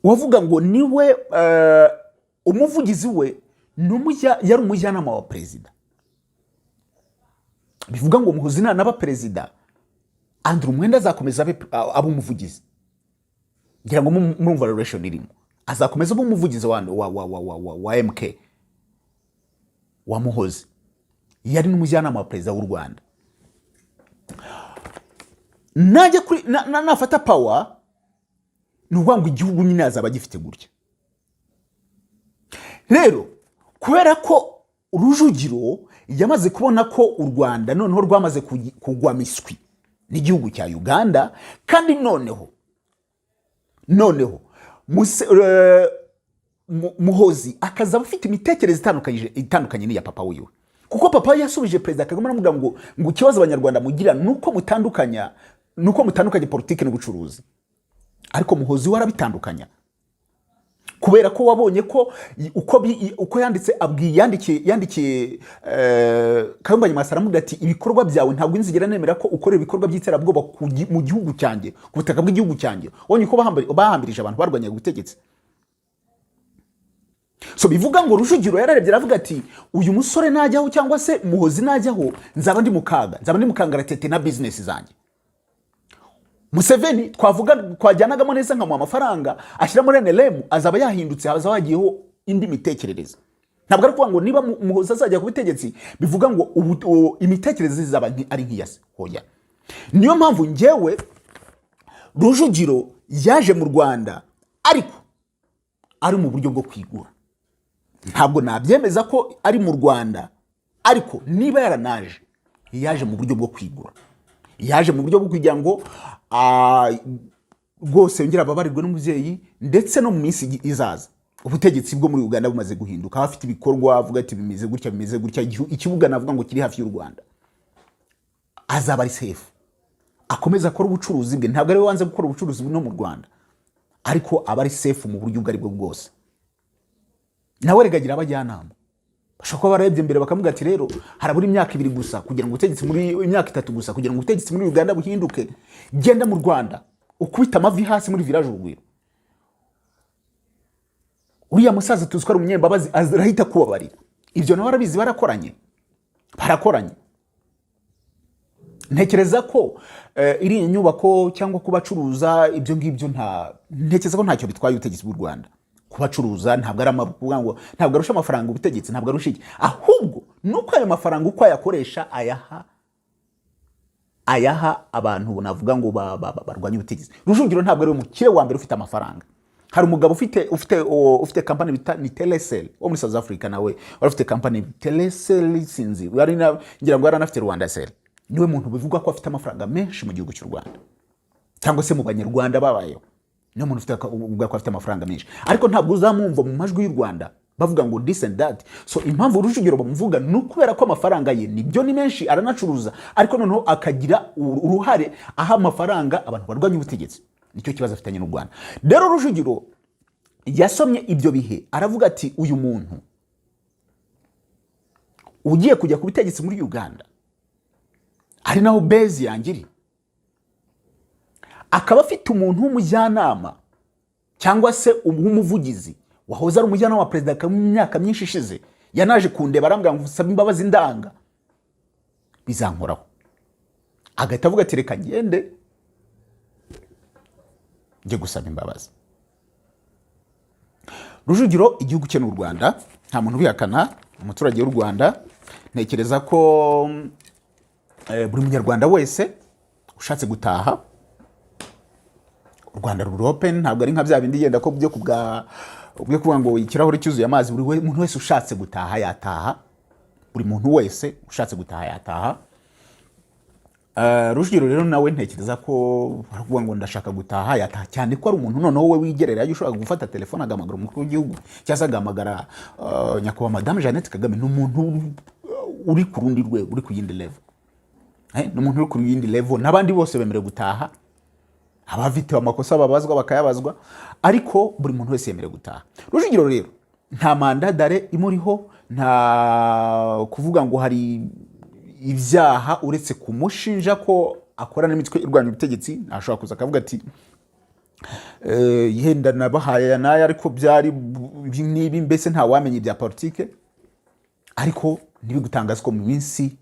wavuga ngo niwe umuvugizi we yari umujyanama wa president. Bivuga ngo Muhozi naba president, Andrew Mwenda azakomeza abe umuvugizi. Ngira ngo mumva relation irimo, azakomeza abe umuvugizi wa MK wa Muhozi, yari n'umujyanama wa president w'u Rwanda. Najya kuri nafata power, nuvuga ngo igihugu nyine azaba gifite gutya. Rero kubera ko Rujugiro yamaze kubona ko u Rwanda noneho rwamaze kugwa miswi n'igihugu cya Uganda, kandi noneho Muhozi akaza afite imitekerereze itandukanye n'iya papa wiwe, kuko papa yasubije Perezida Kagame aramubwira ngo ikibazo abanyarwanda mugira nuko mutandukanya politiki n'ubucuruzi, ariko Muhozi warabitandukanya kubera ko wabonye ko uko yandikiye Kayumba Nyamwasa aramubwira ati ibikorwa byawe ntabwo nzigera nemera ko ukorera ibikorwa by'iterabwoba mu gihugu cyanjye, ku butaka bw'igihugu cyanjye. Wabonye ko bahambirije abantu barwanya ubutegetsi. So bivuga ngo Rujugiro yararebye aravuga ati uyu musore najyaho cyangwa se Muhozi najyaho, nzaba ndi mukanga tete na business zanjye. Museveni twajyanagamo neza nkamuha amafaranga ashyira muri NLM, azaba yahindutse, hazaba hagiyeho indi mitekerereze. Ntabwo ari kuvuga ngo niba Muhozi azajya ku butegetsi bivuga ngo imitekerereze zizaba ari nk'iyase, hoya. Niyo mpamvu njyewe Rujugiro yaje mu Rwanda ariko ari mu buryo bwo kwigura. Ntabwo nabyemeza ko ari mu Rwanda, ariko niba yaranaje yaje mu buryo bwo kwigura, yaje mu buryo bwo kugira ngo rwose yongera ababarirwe n'umubyeyi, ndetse no mu minsi izaza ubutegetsi bwo muri Uganda bumaze guhinduka, afite ibikorwa avuga ati bimeze gutya, ikibuga navuga ngo kiri hafi y'u Rwanda, azaba ari safe, akomeza akora ubucuruzi bwe. Ntabwo ari we wanze gukora ubucuruzi no mu Rwanda, ariko aba ari safe mu buryo ubwo ari bwo bwose. Nawe regagira abajyanama bashaka ko barebye imbere bakamuga ati rero harabura imyaka 2 gusa kugira ngo ubutegetsi muri imyaka 3 gusa kugira ngo ubutegetsi muri Uganda buhinduke, genda mu Rwanda ukubita amavi hasi muri village Urugwiro. Uriya musaza tuzwara umunyembabazi azirahita kubabarira. Ibyo nawe arabizi, barakoranye. Ntekereza ko iri inyubako cyangwa kubacuruza ibyo ngibyo ntekereza ko ntacyo bitwaye ubutegetsi bw'u Rwanda. Kubacuruza ntabwo ari amavuga ngo ntabwo arusha amafaranga ubutegetsi, ntabwo arusha iki, ahubwo nuko ayo mafaranga uko ayakoresha ayaha abantu navuga ngo barwanya ubutegetsi. Rujugiro ntabwo ari umukire wa mbere ufite amafaranga. Hari umugabo ufite company bita ni Telecel wo muri South Africa, nawe wari ufite company Telecel sinzi, ngira ngo yaranafite Rwanda Cell. Niwe muntu bivuga ko afite amafaranga menshi mu gihugu cy'u Rwanda, cyangwa se mu Banyarwanda babayeho. Niyo muntu uvuga ko afite amafaranga menshi, ariko ntabwo uzamumva mu majwi y'u Rwanda bavuga ngo this and that. So impamvu Rujugiro bamuvuga nukubera ko amafaranga ye nibyo ni menshi, aranacuruza, ariko noneho akagira uruhare aha amafaranga abantu barwanya ubutegetsi. Nicyo kibazo afitanye n'u Rwanda. Rero Rujugiro yasomye ibyo bihe aravuga ati uyu muntu ugiye kujya ku butegetsi muri Uganda ari naho base yangiri, akaba afite umuntu w'umujyanama cyangwa se umuvugizi wahoze ari umujyanama wa Perezida mu myaka myinshi ishize, yanaje kundeba arambwira ngo usaba imbabazi ndanga, bizankoraho. Agahita avuga ati reka ngende njye gusaba imbabazi. Rujugiro igihugu cye n'u Rwanda, nta muntu ubihakana, umuturage w'u Rwanda. Ntekereza ko buri munyarwanda wese ushatse gutaha u Rwanda ruri open, ntabwo ari nka bya bindi yenda ko byo kuvuga ngo ikirahure cyuzuye amazi buri muntu wese ushatse gutaha yataha, buri muntu wese ushatse gutaha yataha. Rujugiro rero nawe ntekereza ko baravuga ngo ndashaka gutaha yataha, cyane ko ari umuntu noneho we wigerera ushobora gufata telefone agamagara umukuru w'igihugu cyangwa se agamagara nyakubahwa Madame Jeannette Kagame. Ni umuntu uri ku rundi rwego, uri ku yindi level, ni umuntu uri ku yindi level, n'abandi bose bemerewe gutaha, abafite amakosa babazwa bakayabazwa, ariko buri muntu wese yemerewe gutaha. Rujugiro rero nta manda dare imuriho, nta kuvuga ngo hari ibyaha uretse kumushinja ko akora n'imitwe irwanya ubutegetsi. Ashobora kuza akavuga ati yenda nabahaye naye, ariko byari nibi mbese nta wamenye ibya politike. Ariko ntibigutangaza ko mu minsi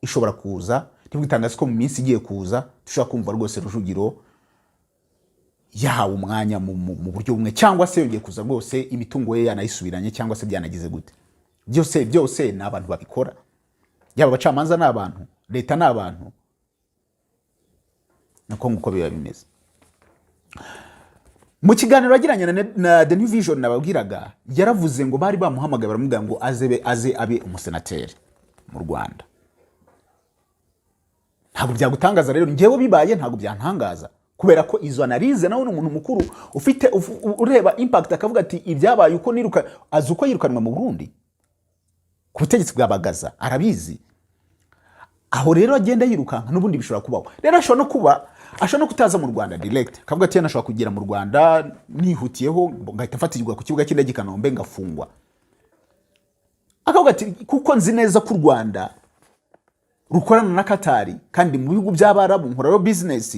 ishobora kuza, ntibigutangaza ko mu minsi igiye kuza dushobora kumva rwose Rujugiro yahawe umwanya mu buryo bumwe, cyangwa se yongeye kuza rwose imitungo ye yanayisubiranye, cyangwa se byanagize gute. Byose ni abantu babikora, yaba abacamanza ni abantu, leta ni abantu, nako nguko biba bimeze. Mu kiganiro yagiranye na The New Vision nababwiraga, yaravuze ngo bari bamuhamagaye baramubwira ngo aze abe umusenateri mu Rwanda. Ntabwo byagutangaza rero, ngewe bibaye ntabwo byantangaza, kubera ko izo analize nawe n'umuntu mukuru ufite ureba impact, akavuga ati ibyabaye uko niruka, azi uko yirukanwa mu Burundi ku butegetsi bwa Bagaza, arabizi. Aho rero agenda yirukanka n'ubundi bishobora kubaho. Rero ashobora no kutaza mu Rwanda direct, akavuga ati nashobora kugera mu Rwanda nihutiyeho ngahita mfatirwa ku kibuga cy'indege Kanombe ngafungwa. Akavuga ati kuko nzi neza ko u Rwanda rukorana na Qatar, kandi mu bihugu by'Abarabu nkorero business,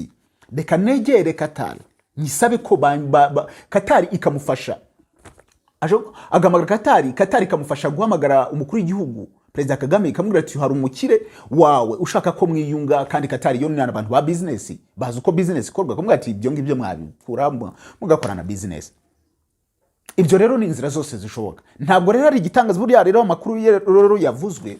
reka negere Qatar nyisabe ko Qatar ikamufasha. Agamagara Qatar ikamufasha guhamagara umukuru w'igihugu Perezida Kagame, ikamubwira ati hari umukire wawe ushaka ko mwiyunga, kandi Qatar yo ni abantu ba business bazi uko business ikorwa, akamubwira ati ibyo ngibyo mwabikura mugakorana business. Ibyo rero ni inzira zose zishoboka. Ntabwo rero ari igitangaza buriya rero amakuru rero yavuzwe,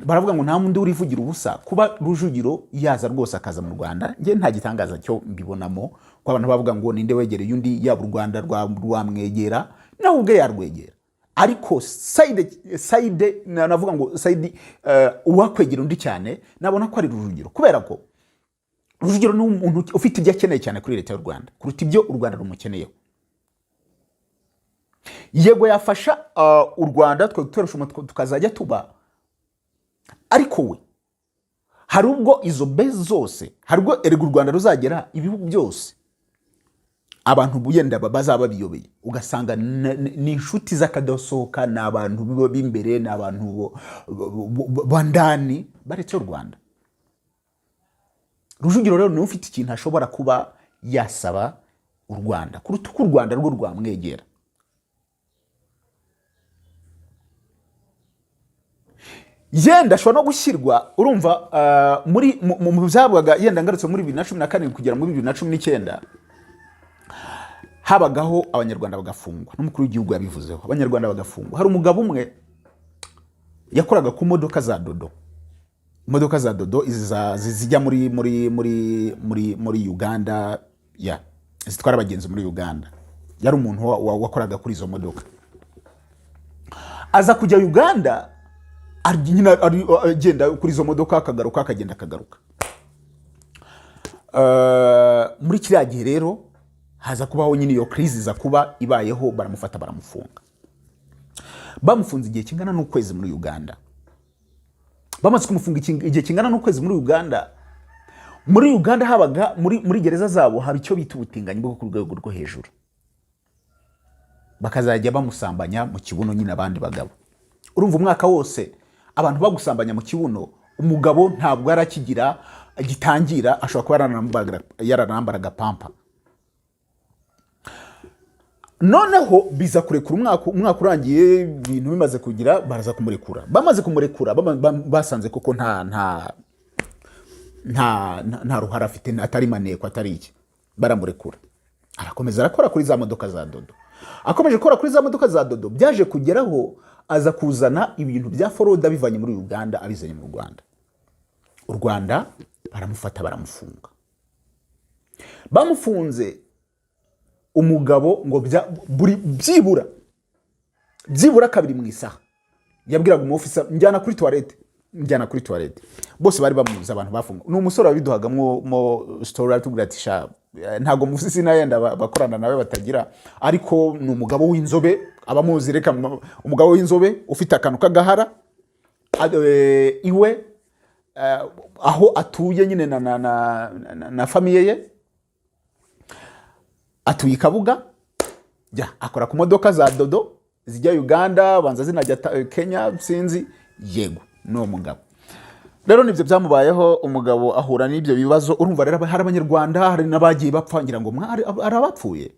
baravuga ngo nta mundi urivugira ubusa. Kuba Rujugiro yaza rwose akaza mu Rwanda, nge nta gitangaza cyo mbibonamo, ko abantu bavuga ngo ninde wegereye undi, yaba u Rwanda rwamwegera nawe ubwe yarwegera. Ariko side navuga ngo side uwakwegera undi cyane nabona ko ari Rujugiro, kubera ko Rujugiro ni umuntu ufite ibyo akeneye cyane kuri leta y'u Rwanda kuruta ibyo u Rwanda rumukeneyeho. Yego yafasha u Rwanda tukazajya tuba, ariko we hari ubwo izo base zose, hari ubwo erega u Rwanda ruzagera ibihugu byose abantu buyenda bazaba biyobeye, ugasanga ni inshuti z'akadosohoka, ni abantu b'imbere, ni abantu bandani baretse u Rwanda. Rujugiro rero ni ufite ikintu ashobora kuba yasaba u Rwanda kuruta uko u Rwanda rwo rwamwegera. Yenda ashobora no gushyirwa, urumva mu byabwaga yenda ngarutse muri 2014 kugera muri 2019 habagaho abanyarwanda bagafungwa, n'umukuru w'igihugu yabivuzeho, abanyarwanda bagafungwa. Hari umugabo umwe yakoraga ku modoka za dodo, imodoka za dodo zijya muri Uganda, zitwara abagenzi muri Uganda. Yari umuntu wakoraga kuri izo modoka, aza kujya Uganda, agenda kuri izo modoka akagaruka, akagenda akagaruka. Muri kiriya gihe rero haza kubaho nyine iyo crise za kuba ibayeho, baramufata baramufunga. Bamufunze igihe kingana n'ukwezi muri Uganda. Bamaze kumufunga igihe kingana n'ukwezi muri Uganda. Muri Uganda habaga muri gereza zabo haba icyo bita ubutinganyi bwo ku rwego rwo hejuru. Bakazajya bamusambanya mu kibuno nyine abandi bagabo. Urumva umwaka wose abantu bagusambanya mu kibuno, umugabo ntabwo arakigira gitangira, ashobora kuba yaranambaraga pampa. Noneho biza kurekura umwaka urangiye, ibintu bimaze kugira, baraza kumurekura. Bamaze kumurekura basanze koko nta ruhara afite, atari maneko, atari iki, baramurekura. Arakomeza arakora kuri za modoka za dodo. Akomeje gukora kuri za modoka za dodo, byaje kugeraho aza kuzana ibintu bya foroda bivanye muri Uganda abizanye mu Rwanda. U Rwanda baramufata baramufunga. Bamufunze umugabo ngo byibura kabiri mu isaha yabwiraga umufisa njyana kuri toilette bose bari bamuzi abantu bafunga ni umusore wabiduhagamwo mo story atubwira ati sha ntago mufisi nayenda bakorana nawe batagira ariko ni umugabo w'inzobe abamuzi reka umugabo w'inzobe ufite akantu kagahara iwe aho atuye nyine na famiye ye atuye Kabuga akora ku modoka za dodo zijya Uganda banza zinajya Kenya sinzi yego no mugabo rero nivyo byamubayeho umugabo ahura n'ibyo bibazo urumva rero hari abanyarwanda hari nabagiye bapfangira ngo arabapfuye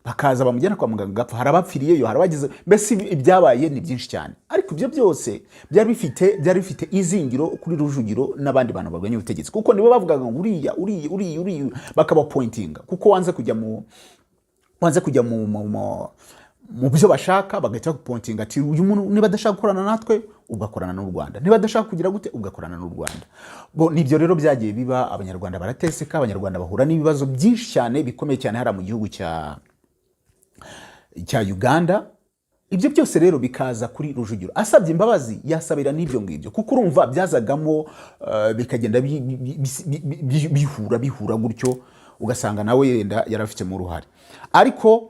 bakaza bamujyana kwa muganga gapfa harabapfiriyeyo harabagize mbese ibyabaye ni byinshi cyane ariko ibyo byose byari bifite izingiro kuri Rujugiro n'abandi bantu barwanya ubutegetsi kuko nibo bavugaga ngo uriya bakaba pointinga kuko wanze kujya mu byo bashaka bagahita pointinga ati uyu muntu niba adashaka gukorana natwe ugakorana n'u Rwanda niba adashaka kugira gute ugakorana n'u Rwanda bo nibyo rero byagiye biba abanyarwanda barateseka abanyarwanda bahura n'ibibazo byinshi cyane bikomeye cyane hari mu gihugu cya Uganda ibyo byose rero bikaza kuri Rujugiro asabye imbabazi yasabira n'ibyo ngibyo kuko urumva byazagamo bikagenda bihura gutyo ugasanga nawe yenda yarafite mu ruhare ariko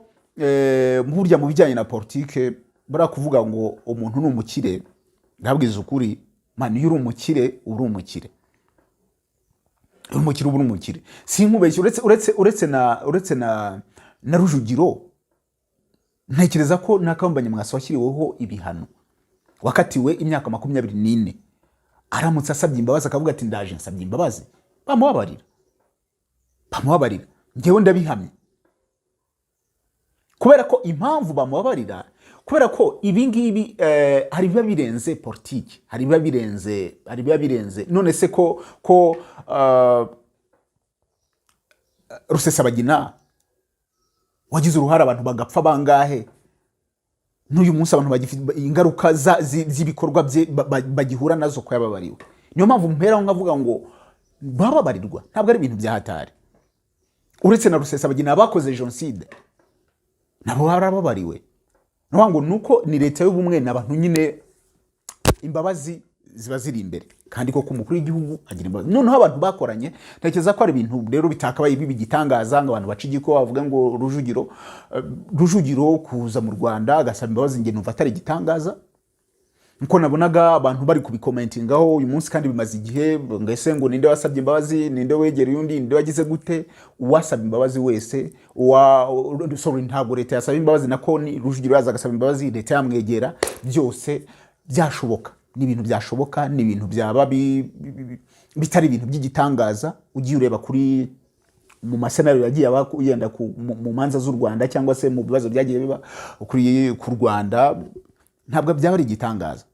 burya mu bijyanye na politike barakuvuga ngo umuntu ni umukire ndabwiza ukuri man iyo uri umukire uri umukire sinkubeshye uretse na Rujugiro ntekereza ko nakambanye mwasa washyiriweho ibihano wakatiwe imyaka 24 aramutse asabye imbabazi akavuga ati ndaje nsabye imbabazi bamubabarira ngewe ndabihamye kubera ko impamvu bamubabarira kubera ko ibi ngibi hari biba birenze politiki hari biba birenze none se ko Rusesabagina wagize uruhara abantu bagapfa bangahe n'uyu munsi abantu bagifite ingaruka z'ibikorwa bye bagihura nazo ko yababariwe niyo mpamvu mpera nkavuga ngo bababarirwa ntabwo ari ibintu byahatari uretse na Rusesabagina bakoze genocide nabo barababariwe ngo nuko ni leta y'ubumwe n'abantu nyine imbabazi ziba ziri imbere kandi ko kumukuru w'igihugu agira imbabazi noneho abantu bakoranye ntekereza ko ari ibintu rero bitakabaye bibi gitangaza ngo abantu bacigiko bavuga ngo Rujugiro kuza mu Rwanda agasaba imbabazi nge numva atari gitangaza nko nabonaga abantu bari kubikomentingaho uyu munsi kandi bimaze igihe ngese ngo ninde wasabye imbabazi ninde wegereye undi ninde wagize gute uwasaba imbabazi wese ntabwo leta yasaba imbabazi nako ni Rujugiro yaza agasaba imbabazi leta yamwegera byose byashoboka ni ibintu byashoboka ni ibintu byaba bitari ibintu by'igitangaza ugiye ureba kuri mu masenari yagiye yenda mu manza z'u Rwanda cyangwa se mu bibazo byagiye biba ku Rwanda ntabwo byaba ari igitangaza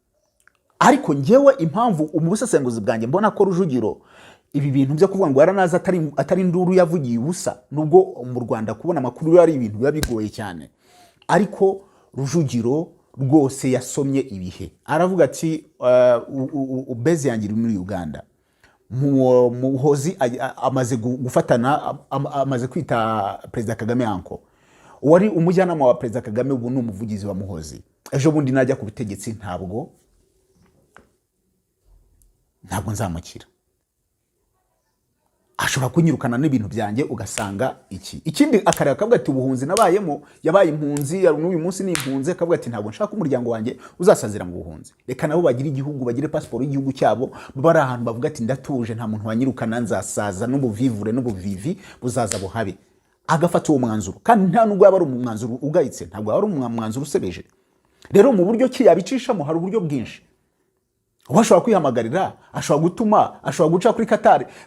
ariko ngewe impamvu umubusesenguzi bwanjye mbona ko Rujugiro ibi bintu byo kuvuga ngo yaranaza atari nduru yavugiye ubusa nubwo mu Rwanda kubona amakuru ari ibintu biba bigoye cyane ariko Rujugiro rwose yasomye ibihe aravuga ati ubeze yangira muri Uganda muhozi amaze gufatana amaze kwita Perezida Kagame anko wari umujyanama wa Perezida Kagame ubu ni umuvugizi wa muhozi ejo bundi najya ku butegetsi ntabwo nzamukira ashobora kunyirukana n'ibintu byanjye ugasanga ikindi akareka akavuga ati ubuhunzi nabayemo yabaye impunzi n'uyu munsi ni impunzi akavuga ati ntabwo nshaka umuryango wanjye uzasazira mu buhunzi reka nabo bagire igihugu bagire passport y'igihugu cyabo bari ahantu bavuga ati ndatuje nta muntu wanyirukana nzasaza n'ubuvivure n'ubuvivi buzaza buhabe agafata uwo mwanzuro kandi nta nubwo yaba ari umwanzuro ugayitse ntabwo yaba ari umwanzuro usebeje rero mu buryo ki yabicishamo hari uburyo bwinshi washobora kwihamagarira ashobora gutuma ashobora guca kuri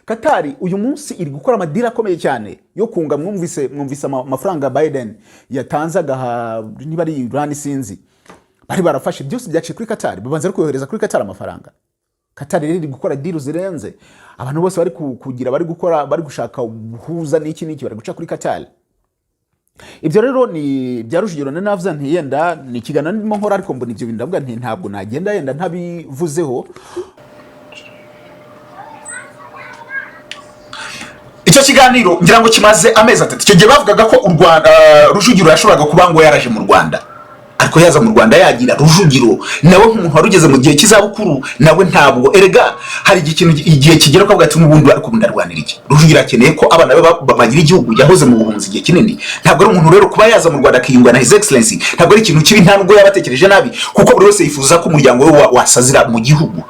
Katari uyu munsi iri gukora amadira akomeye cyane yo kunga mwumvise amafaranga Biden yatanzaga niba ari Iran sinzi bari barafashe byose byaciye kuri Katari babanza ari kohereza kuri Katari amafaranga Katari riri gukora deal zirenze abantu bose bari kugira bari gushaka ubuhuza n'iki bari guca kuri Katari ibyo rero ni bya Rujugiro navuze nti yenda ni kigana ndimo nkora ariko mbona ibyo bintu ndavuga nti ntabwo nagenda yenda icyo icyo kiganiro ngira ngo kimaze amezi 3. Icyo gihe bavugaga ko u Rwanda Rujugiro yashoboraga kuba ngo yaraje mu Rwanda, ariko yaza mu Rwanda yagira Rujugiro nawe nk'umuntu warugeze mu gihe cy'izabukuru, nawe ntabwo erega hari igihe kigera ko bwati n'ubundi ariko bundarwanira iki. Rujugiro akeneye ko abana be bamagira igihugu, yahoze mu buhunzi igihe kinini. Ntabwo ari umuntu rero kuba yaza mu Rwanda akiyungana his excellency, ntabwo ari ikintu kibi, nta nubwo yabatekereje nabi, kuko buri wese yifuza ko umuryango we wasazira mu gihugu.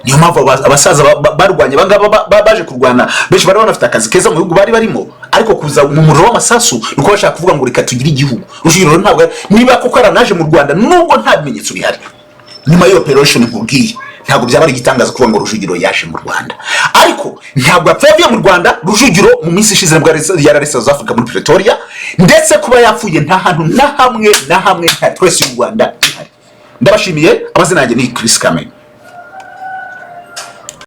Niyo mpamvu abasaza barwanye bangaba baje kurwana benshi bari banafite akazi keza mu bihugu bari barimo, ariko kuza mu muriro w'amasasu nuko bashaka kuvuga ngo reka tugire igihugu. Rujugiro ntabwo niba koko aranaje mu Rwanda nubwo nta bimenyetso bihari, nyuma y'iyo operation nkubwiye ntabwo byaba ari igitangaza kuvuga ngo Rujugiro yaje mu Rwanda. Ariko ntabwo apfuye mu Rwanda. Rujugiro mu minsi ishize nabwo yarari South Africa muri Pretoria, ndetse kuba yapfuye nta hantu na hamwe nta twese y'u Rwanda ihari. Ndabashimiye, amazina yanjye ni Chris Kamere.